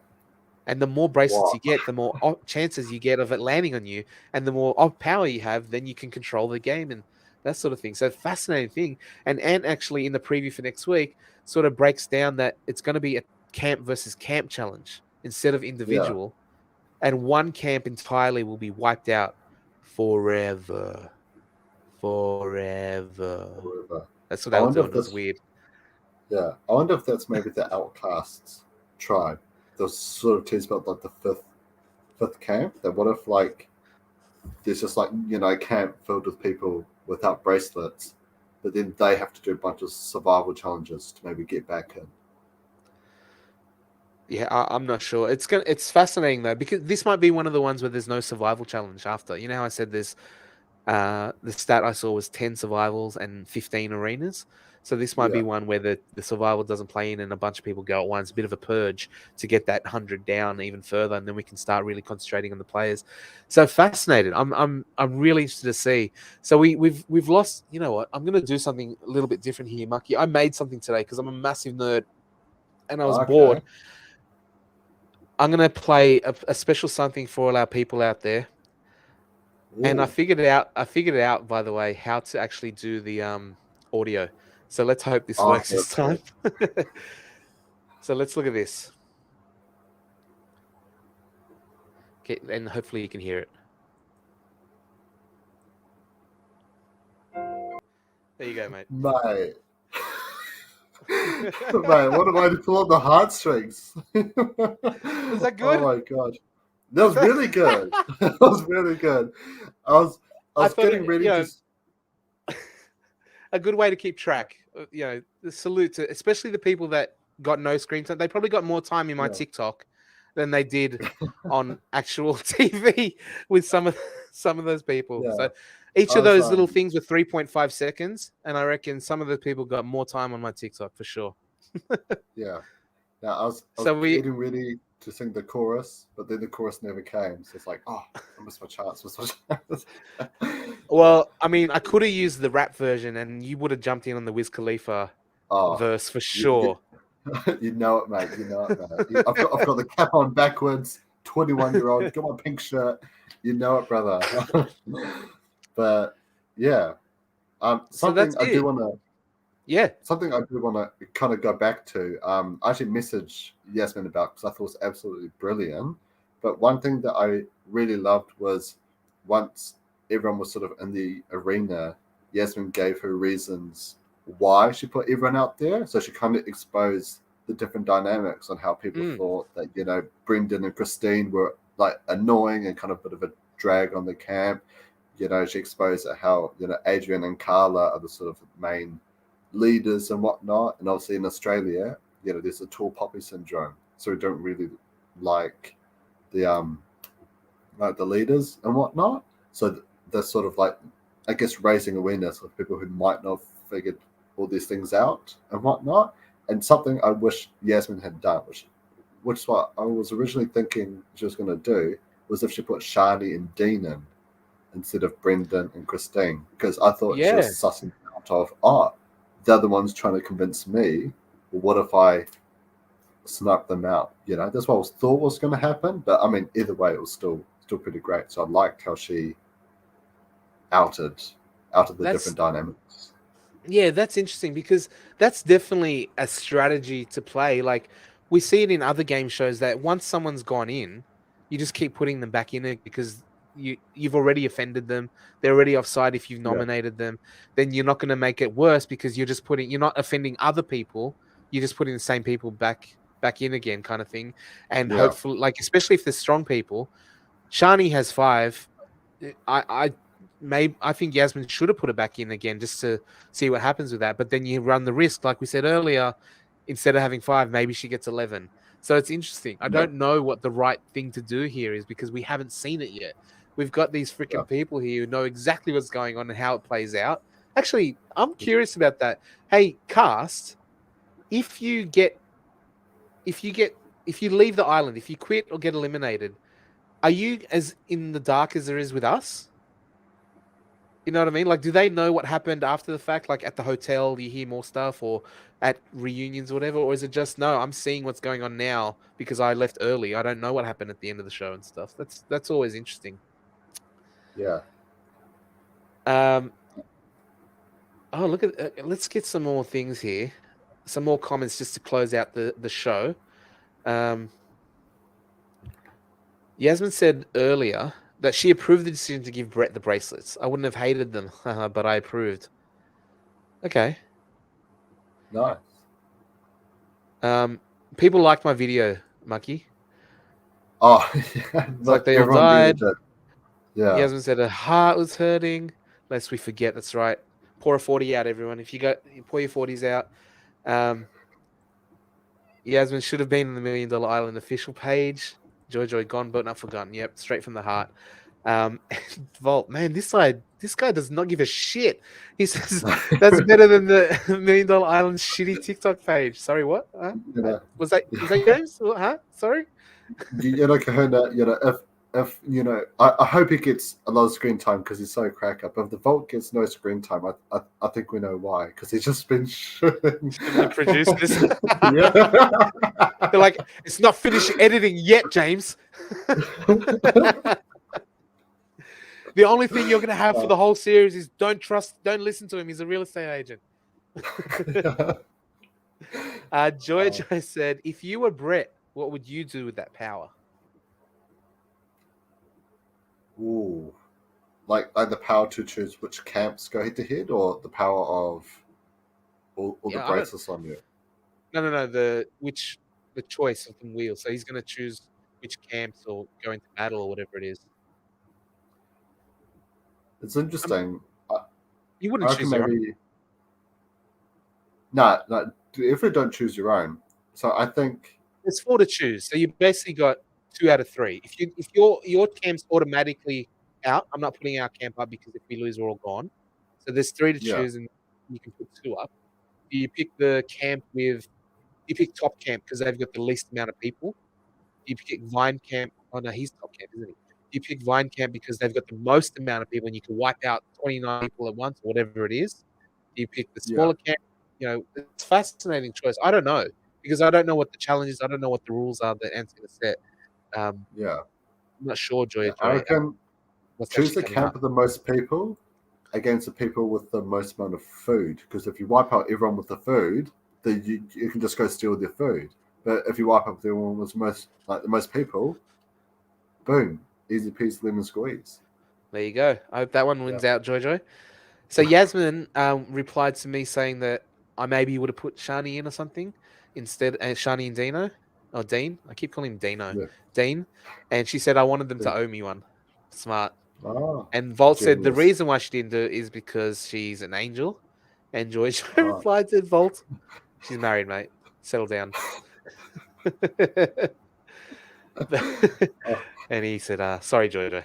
And the more bracelets Wow. you get, the more chances you get of it landing on you. And the more power you have, then you can control the game and that sort of thing. So fascinating thing. And Ant actually in the preview for next week sort of breaks down that it's going to be a camp versus camp challenge instead of Yeah. individual. And one camp entirely will be wiped out forever. Forever. Whatever. That's what I they were wonder doing. if It was this. weird. Yeah, I wonder if that's maybe the Outcasts tribe. Those sort of teased about like the fifth camp. That what if like there's just like a camp filled with people without bracelets, but then they have to do a bunch of survival challenges to maybe get back in. Yeah, I'm not sure. It's fascinating though because this might be one of the ones where there's no survival challenge after. You know how I said this. The stat I saw was 10 survivals and 15 arenas. So this might Yeah, be one where the survival doesn't play in and a bunch of people go at once, a bit of a purge to get that 100 down even further, and then we can start really concentrating on the players. So fascinated. I'm really interested to see. So we've lost. You know what? I'm gonna do something a little bit different here, Mucky. I made something today because I'm a massive nerd and I was okay. bored. I'm gonna play a special something for all our people out there. And I Ooh. figured it out. I figured it out, by the way, how to actually do the audio. So let's hope this Oh, works this that's time. good. So let's look at this. Okay, and hopefully you can hear it. There you go, mate. Mate. Mate, what am I to pull on the heartstrings? Was that Oh good? my god. That was really good. That was really good. I was I I was thought getting it, ready to a good way to keep track. The salute to especially the people that got no screen time. They probably got more time in my yeah. TikTok than they did on actual TV with some of those people. Yeah. So each I of was those little things were 3.5 seconds, and I reckon some of the people got more time on my TikTok for sure. yeah. Yeah, I was So we getting ready to sing the chorus, but then the chorus never came. So it's like, oh, I missed my chance, missed my chance. Yeah. well, I mean, I could have used the rap version, and you would have jumped in on the Wiz Khalifa Oh, verse for you, sure. you know it, mate. You know it, mate. I've got the cap on backwards. 21-year-old, got my pink shirt. You know it, brother. But yeah, So that's it. Yeah. something I do want to kind of go back to. I actually messaged Yasmin about because I thought it was absolutely brilliant. But one thing that I really loved was once everyone was sort of in the arena, Yasmin gave her reasons why she put everyone out there. So she kind of exposed the different dynamics on how people thought that, Brendan and Christine were like annoying and kind of a bit of a drag on the camp. She exposed how, Adrian and Carla are the sort of main leaders and whatnot. And obviously in Australia, there's a tall poppy syndrome. So we don't really like the leaders and whatnot. So they're sort of like, I guess, raising awareness of people who might not have figured all these things out and whatnot. And something I wish Yasmin had done, which is what I was originally thinking she was going to do, was if she put Shani and Dean in instead of Brendan and Christine, because I thought she was Yeah. sussing out of, they're the ones trying to convince me. Well, what if I snuck them out? That's what I thought was going to happen. But I mean, either way, it was still pretty great. So I liked how she outed the That's different dynamics. Yeah, that's interesting because that's definitely a strategy to play. Like we see it in other game shows that once someone's gone in, you just keep putting them back in it because you've already offended them. They're already offside if you've Yeah, nominated them. Then you're not going to make it worse because you're not offending other people. You're just putting the same people back in again, kind of thing. And yeah, hopefully, like especially if there's strong people, Shani has 5. I think Yasmin should have put it back in again just to see what happens with that. But then you run the risk, like we said earlier, instead of having 5, maybe she gets 11. So it's interesting. I yeah, don't know what the right thing to do here is because we haven't seen it yet. We've got these yeah. freaking people here who know exactly what's going on and how it plays out. Actually, I'm curious about that. Hey, cast, if you get if you leave the island, if you quit or get eliminated, are you as in the dark as there is with us? You know what I mean? Like, do they know what happened after the fact? Like at the hotel, you hear more stuff, or at reunions or whatever? Or is it just no? I'm seeing what's going on now because I left early. I don't know what happened at the end of the show and stuff. That's always interesting. Yeah. Um. Oh, look at. Let's get some more things here. Some more comments just to close out the show. Yasmin said earlier that she approved the decision to give Brett the bracelets. I wouldn't have hated them, but I approved. Okay. Nice. People liked my video, Mucky. Oh, yeah. It's like Look, they all everyone really died. did. Yeah. Yasmin said her heart was hurting. Lest we forget, that's right. Pour a 40 out, everyone. If you pour your 40s out. Yasmin should have been on the $1 Million Island official page. Joy gone, but not forgotten. Yep, straight from the heart. Vault, man, this guy does not give a shit. He says that's better than the $1 Million Island shitty TikTok page. Sorry, what? Was that James? Huh? Sorry. Kahuna, if I hope he gets a lot of screen time because he's so crack up. If the Vault gets no screen time, I think we know why, because he's just been shooting The producers. Yeah. They're like, it's not finished editing yet, James. The only thing you're gonna have for the whole series is don't listen to him. He's a real estate agent. Joy said, if you were Brett, what would you do with that power? Ooh. Like the power to choose which camps go head to head, or the power of all the bracelets on you? No. The choice of the wheel. So he's going to choose which camps or go into battle or whatever it is. It's interesting. You wouldn't choose your own. No, if you don't choose your own. So I think There's 4 to choose. So you basically got 2 out of 3. If your camp's automatically out, I'm not putting our camp up because if we lose, we're all gone. So there's 3 to choose, and you can put 2 up. You pick the camp with. You pick top camp because they've got the least amount of people. You pick Vine camp. Oh no, he's top camp, isn't he? You pick Vine camp because they've got the most amount of people, and you can wipe out 29 people at once, or whatever it is. You pick the smaller camp. You know, it's a fascinating choice. I don't know because I don't know what the challenge is. I don't know what the rules are that Ant's going to set. I'm not sure, Joy. I reckon choose the camp with the most people against the people with the most amount of food. Because if you wipe out everyone with the food, then you can just go steal their food. But if you wipe out everyone with the most people, boom, easy peasy lemon squeeze. There you go. I hope that one wins out, Joy. So Yasmin replied to me saying that I maybe would have put Shani in or something instead, Shani and Dino, or Dean. I keep calling him Dino. Yeah. Dean. And she said I wanted them to owe me one. Smart. Oh, and Volt said the reason why she didn't do it is because she's an angel. And Joy replied to Volt, she's married, mate. Settle down. And he said, sorry, Joy.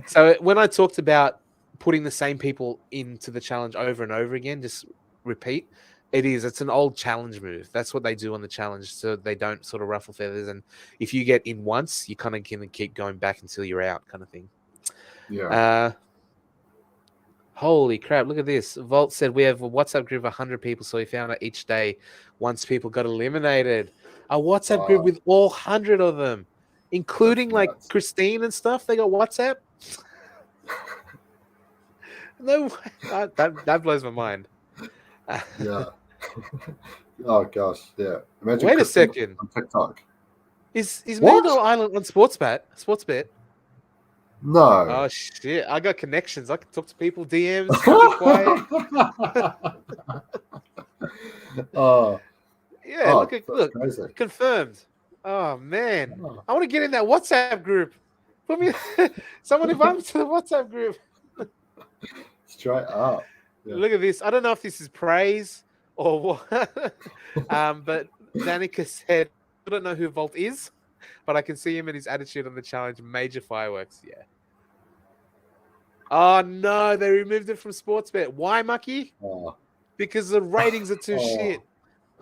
So when I talked about putting the same people into the challenge over and over again, just repeat, it's an old challenge move. That's what they do on the challenge, so they don't sort of ruffle feathers. And if you get in once, you kind of can keep going back until you're out, kind of thing. Yeah. Holy crap, look at this. Volt said we have a WhatsApp group of 100 people, so we found out each day once people got eliminated. A WhatsApp group with all 100 of them, including like Christine and stuff. They got WhatsApp. No, that blows my mind. Yeah. Oh gosh, yeah. Imagine wait Christine a second. On TikTok. Is Mandel Island on Sportsbet? No. Oh shit! I got connections. I can talk to people, DMs. Oh. Yeah, look, crazy. Confirmed. Oh man, I want to get in that WhatsApp group. Put me, someone invite me to the WhatsApp group. Straight up. Yeah. Look at this. I don't know if this is praise or what. But Danica said, I don't know who Volt is, but I can see him and his attitude on the challenge. Major fireworks. Yeah. Oh, no. They removed it from Sportsbet. Why, Mucky? Oh. Because the ratings are too shit.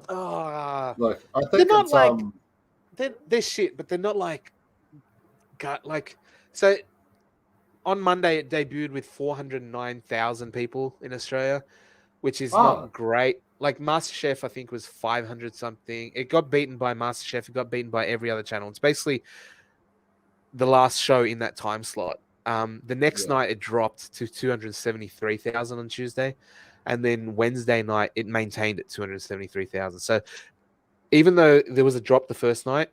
Oh. Look, I think they're not like... They're shit, but they're not like... So... On Monday, it debuted with 409,000 people in Australia, which is not great. Like MasterChef, I think, was 500 something. It got beaten by MasterChef. It got beaten by every other channel. It's basically the last show in that time slot. The next night, it dropped to 273,000 on Tuesday. And then Wednesday night, it maintained at 273,000. So even though there was a drop the first night,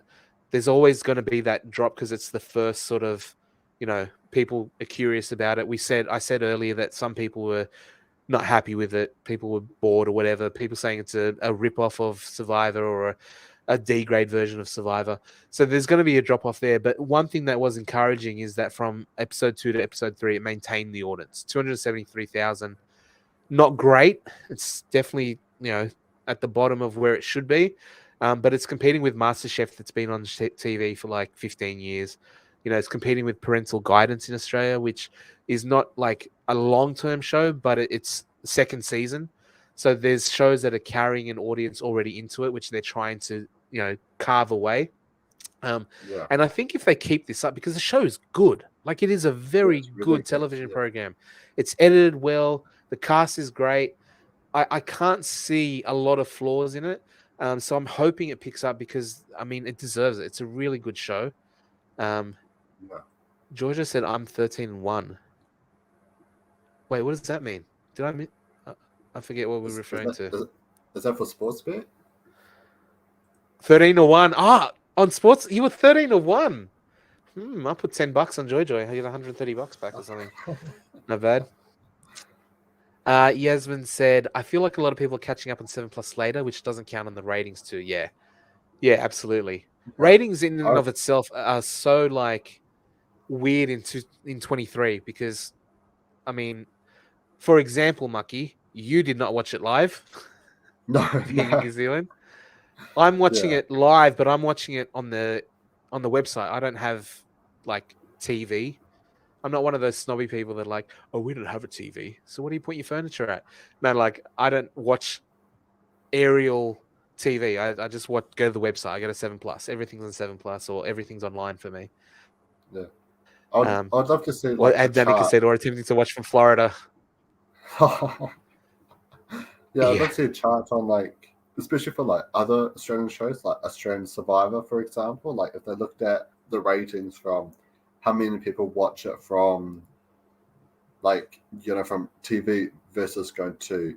there's always going to be that drop because it's the first sort of, people are curious about it. I said earlier that some people were not happy with it. People were bored or whatever. People saying it's a rip-off of Survivor or a D-grade version of Survivor. So there's going to be a drop-off there. But one thing that was encouraging is that from episode 2 to episode 3, it maintained the audience. 273,000. Not great. It's definitely, at the bottom of where it should be. But it's competing with MasterChef that's been on TV for like 15 years. It's competing with Parental Guidance in Australia, which is not like a long-term show, but it's second season. So there's shows that are carrying an audience already into it, which they're trying to, carve away. And I think if they keep this up, because the show is good, like it is a very good television program. It's edited well. The cast is great. I can't see a lot of flaws in it. So I'm hoping it picks up because, it deserves it. It's a really good show. Georgia said I'm 13-1. Wait, what does that mean? Did I mean? I forget what we're Is, is referring that to. is that for sports bet? 13-1. Ah, on sports, you were 13-1. I put $10 on Joy. I get $130 back or something. Not bad. Yasmin said, I feel like a lot of people are catching up on 7 Plus later, which doesn't count on the ratings too. Yeah. Yeah, absolutely. Okay. Ratings in and of itself are so like weird in 23 because I mean, for example, Mucky, you did not watch it live, No, being in no. New Zealand. I'm watching Yeah. it live, but I'm watching it on the website. I don't have like TV. I'm not one of those snobby people that are like, oh, we don't have a TV. So what do you put your furniture at? Man, like I don't watch aerial TV. I just go to the website. I go to 7 Plus. Everything's on 7 Plus or everything's online for me. Yeah. I'd Um, I'd love to see or like a as Danica chart. said, or attempting to watch from Florida. Yeah, I'd Yeah. love to see a chart on like, especially for like other Australian shows, like Australian Survivor, for example. Like if they looked at the ratings from how many people watch it from, like from TV versus going to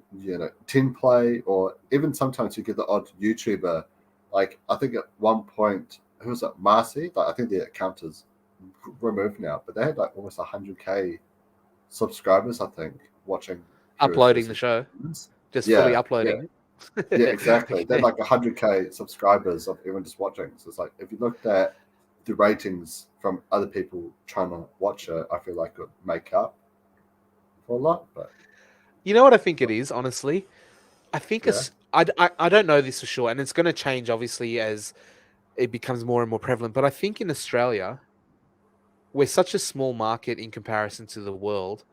10 play, or even sometimes you get the odd YouTuber. Like I think at one point, who was it, Marcy? Like I think the account is removed now, but they had like almost 100K subscribers, I think, watching Heroes Uploading the versus show, Villains. just fully Yeah, yeah, uploading yeah, it. exactly. They're Yeah. like 100K subscribers of everyone just watching. So it's like if you looked at the ratings from other people trying to watch it, I feel like it would make up for a lot. But You know what I think it is, honestly? I think yeah, I don't know this for sure, and it's going to change obviously as it becomes more and more prevalent. But I think in Australia, we're such a small market in comparison to the world.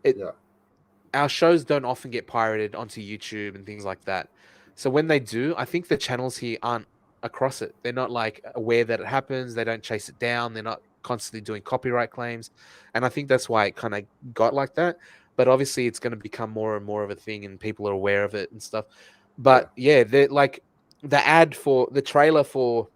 It yeah, Our shows don't often get pirated onto YouTube and things like that. So when they do, I think the channels here aren't across it. They're not like aware that it happens. They don't chase it down. They're not constantly doing copyright claims. And I think that's why it kind of got like that. But obviously it's going to become more and more of a thing and people are aware of it and stuff. yeah. But yeah, they're like the trailer for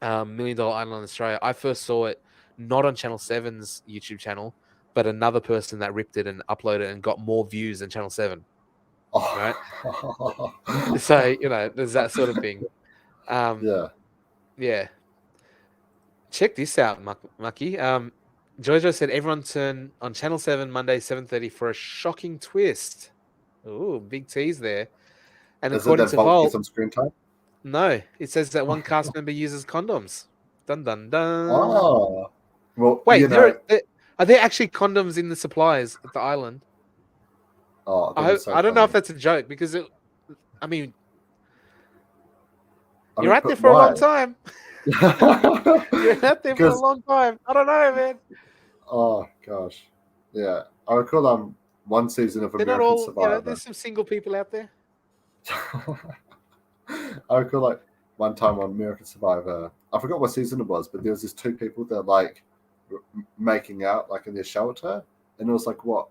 Million Dollar Island in Australia. I first saw it not on Channel Seven's YouTube channel, but another person that ripped it and uploaded it and got more views than Channel 7, right? Oh. So, there's that sort of thing. Um, Yeah. yeah. Check this out, Mucky. Jojo said everyone turn on Channel 7 Monday 7:30 for a shocking twist. Ooh, big tease there. And Is it according that to Vault Volt, gets some screen time? no, it says that one cast member uses condoms. Dun dun dun. Oh, well, Wait, are there actually condoms in the supplies at the island? oh, that'd be so I don't know if funny. that's a joke because I mean, I you're mean, out there but for a long why? time. You're out there for a Because long time. I don't know, man. oh gosh, yeah, I recall one season of They're not American all, Survivor. there's some single people out there. I recall like one time on American Survivor. I forgot what season it was, but there was these two people that like making out like in their shelter, and it was like what,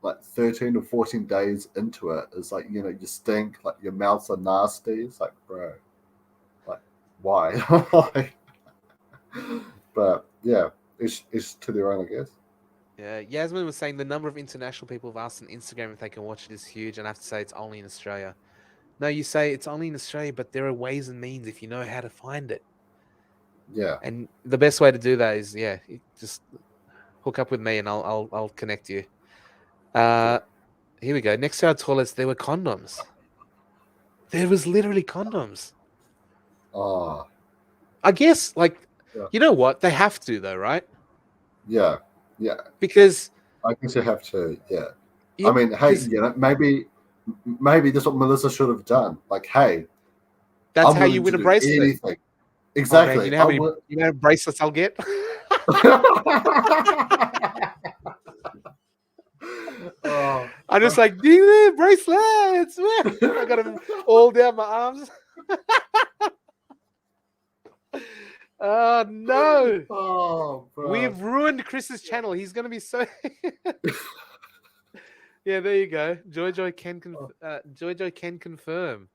like 13 or 14 days into it. It's like you stink, like your mouths are nasty. It's like, bro, like why? Like, but yeah, it's to their own, I guess. Yeah, Yasmin was saying the number of international people have asked on Instagram if they can watch it is huge, and I have to say it's only in Australia. No, you say it's only in Australia, but there are ways and means if you know how to find it. Yeah. And the best way to do that is, just hook up with me and I'll connect you. Cool. Here we go. Next to our toilets, there were condoms. There was literally condoms. Oh, I guess, like, yeah. you know what? They have to, though, right? Yeah. Yeah. Because I guess you have to. Yeah. I yeah, mean, hey, because maybe that's what Melissa should have done. Like, hey, that's I'm how you willing win to a do bracelet. anything. Oh man, Exactly. you know how many bracelets I'll get? Oh. I'm just like, give me bracelets. I got them all down my arms. Oh no. Oh, bro. We've ruined Chris's channel. He's gonna be so Yeah, there you go. Joy can confirm.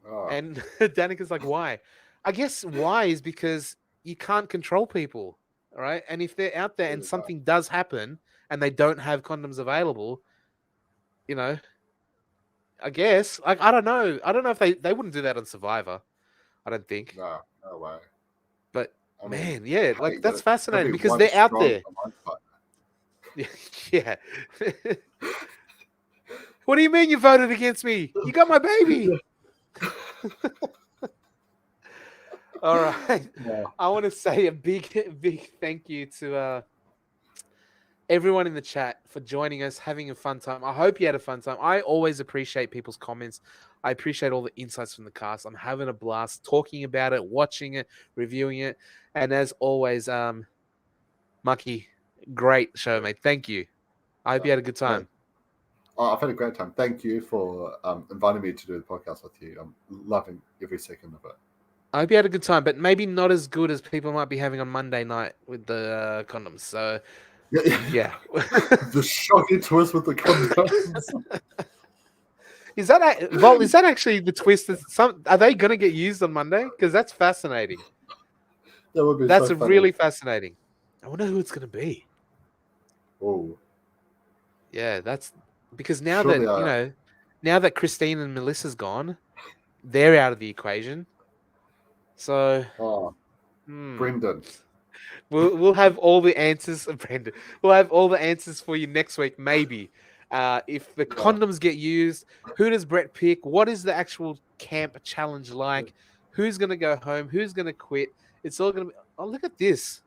Oh. And Danica's like, why? I guess why is because you can't control people, All right. And if they're out there and There you go. something does happen and they don't have condoms available, you know, I guess, like, I don't know. I don't know if they wouldn't do that on Survivor. I don't think. No, no way. But I mean, man, yeah, hey, like that's you gotta fascinating be because one they're out strong there. for one fight. Yeah. What do you mean you voted against me? You got my baby. All right. Yeah. I want to say a big thank you to everyone in the chat for joining us, having a fun time. I hope you had a fun time. I always appreciate people's comments. I appreciate all the insights from the cast. I'm having a blast talking about it, watching it, reviewing it. And as always, Mucky, great show, mate. Thank you. I hope you had a good time. Oh, I've had a great time. Thank you for inviting me to do the podcast with you. I'm loving every second of it. I hope you had a good time, but maybe not as good as people might be having on Monday night with the condoms. So, yeah. The shocking twist with the condoms. Is that Volt? Is that actually the twist? Are they going to get used on Monday? Because that's fascinating. That would be. That's so funny. really fascinating. I wonder who it's going to be. Oh, yeah, that's because now Surely that now that Christine and Melissa's gone, they're out of the equation. So, Brendan. We'll have all the answers, Brendan. We'll have all the answers for you next week, maybe. If the condoms get used, who does Brett pick? What is the actual camp challenge like? Who's going to go home? Who's going to quit? It's all going to be. Oh, look at this.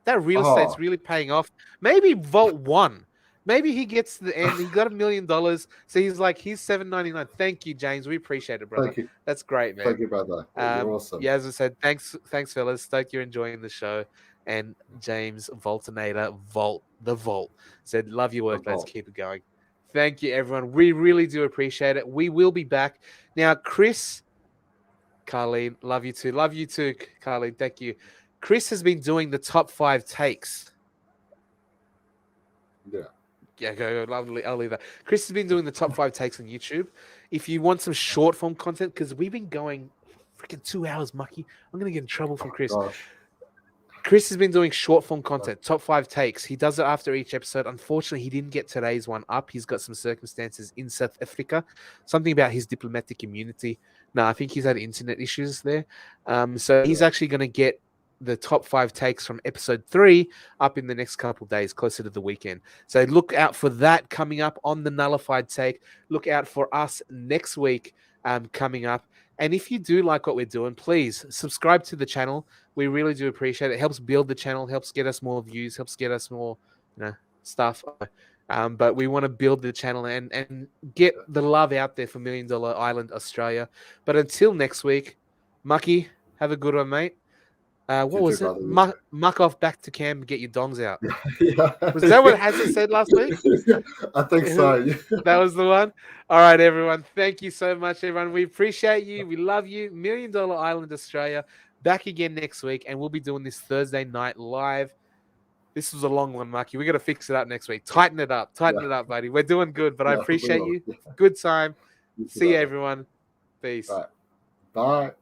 That real estate's really paying off. Maybe Volt won. Maybe he gets to the end. He got $1 million. So he's like, he's $7.99. Thank you, James. We appreciate it, brother. Thank you. That's great, man. Thank you, brother. You're awesome. Yeah, as I said, thanks, fellas. Stoked you're enjoying the show. And James Voltinator, the Vault, said, love your work, lads. Keep it going. Thank you, everyone. We really do appreciate it. We will be back. Now, Chris, Carleen, love you too. Love you too, Carleen. Thank you. Chris has been doing the top 5 takes. Yeah. Yeah, go. I'll leave that. Chris has been doing the top 5 takes on YouTube. If you want some short form content, because we've been going freaking 2 hours, Mucky. I'm going to get in trouble from Chris. Gosh. Chris has been doing short form content, top 5 takes. He does it after each episode. Unfortunately, he didn't get today's one up. He's got some circumstances in South Africa, something about his diplomatic immunity. No, I think he's had internet issues there. So he's actually going to get the top 5 takes from episode 3 up in the next couple of days, closer to the weekend. So look out for that coming up on the Nullified take. Look out for us next week coming up. And if you do like what we're doing, please subscribe to the channel. We really do appreciate it. It helps build the channel, helps get us more views, helps get us more, stuff. But we want to build the channel and get the love out there for $1 Million Island Australia. But until next week, Mucky, have a good one, mate. What was it? Muck off back to camp and get your dongs out. Yeah. Was that what Hazard said last week? I think so. That was the one. All right, everyone. Thank you so much, everyone. We appreciate you. We love you. $1 Million Island Australia. Back again next week, and we'll be doing this Thursday night live. This was a long one, Mucky. We got to fix it up next week. Tighten it up. Tighten it up, buddy. We're doing good, but I appreciate you. Good time. See you, everyone. Peace. Bye.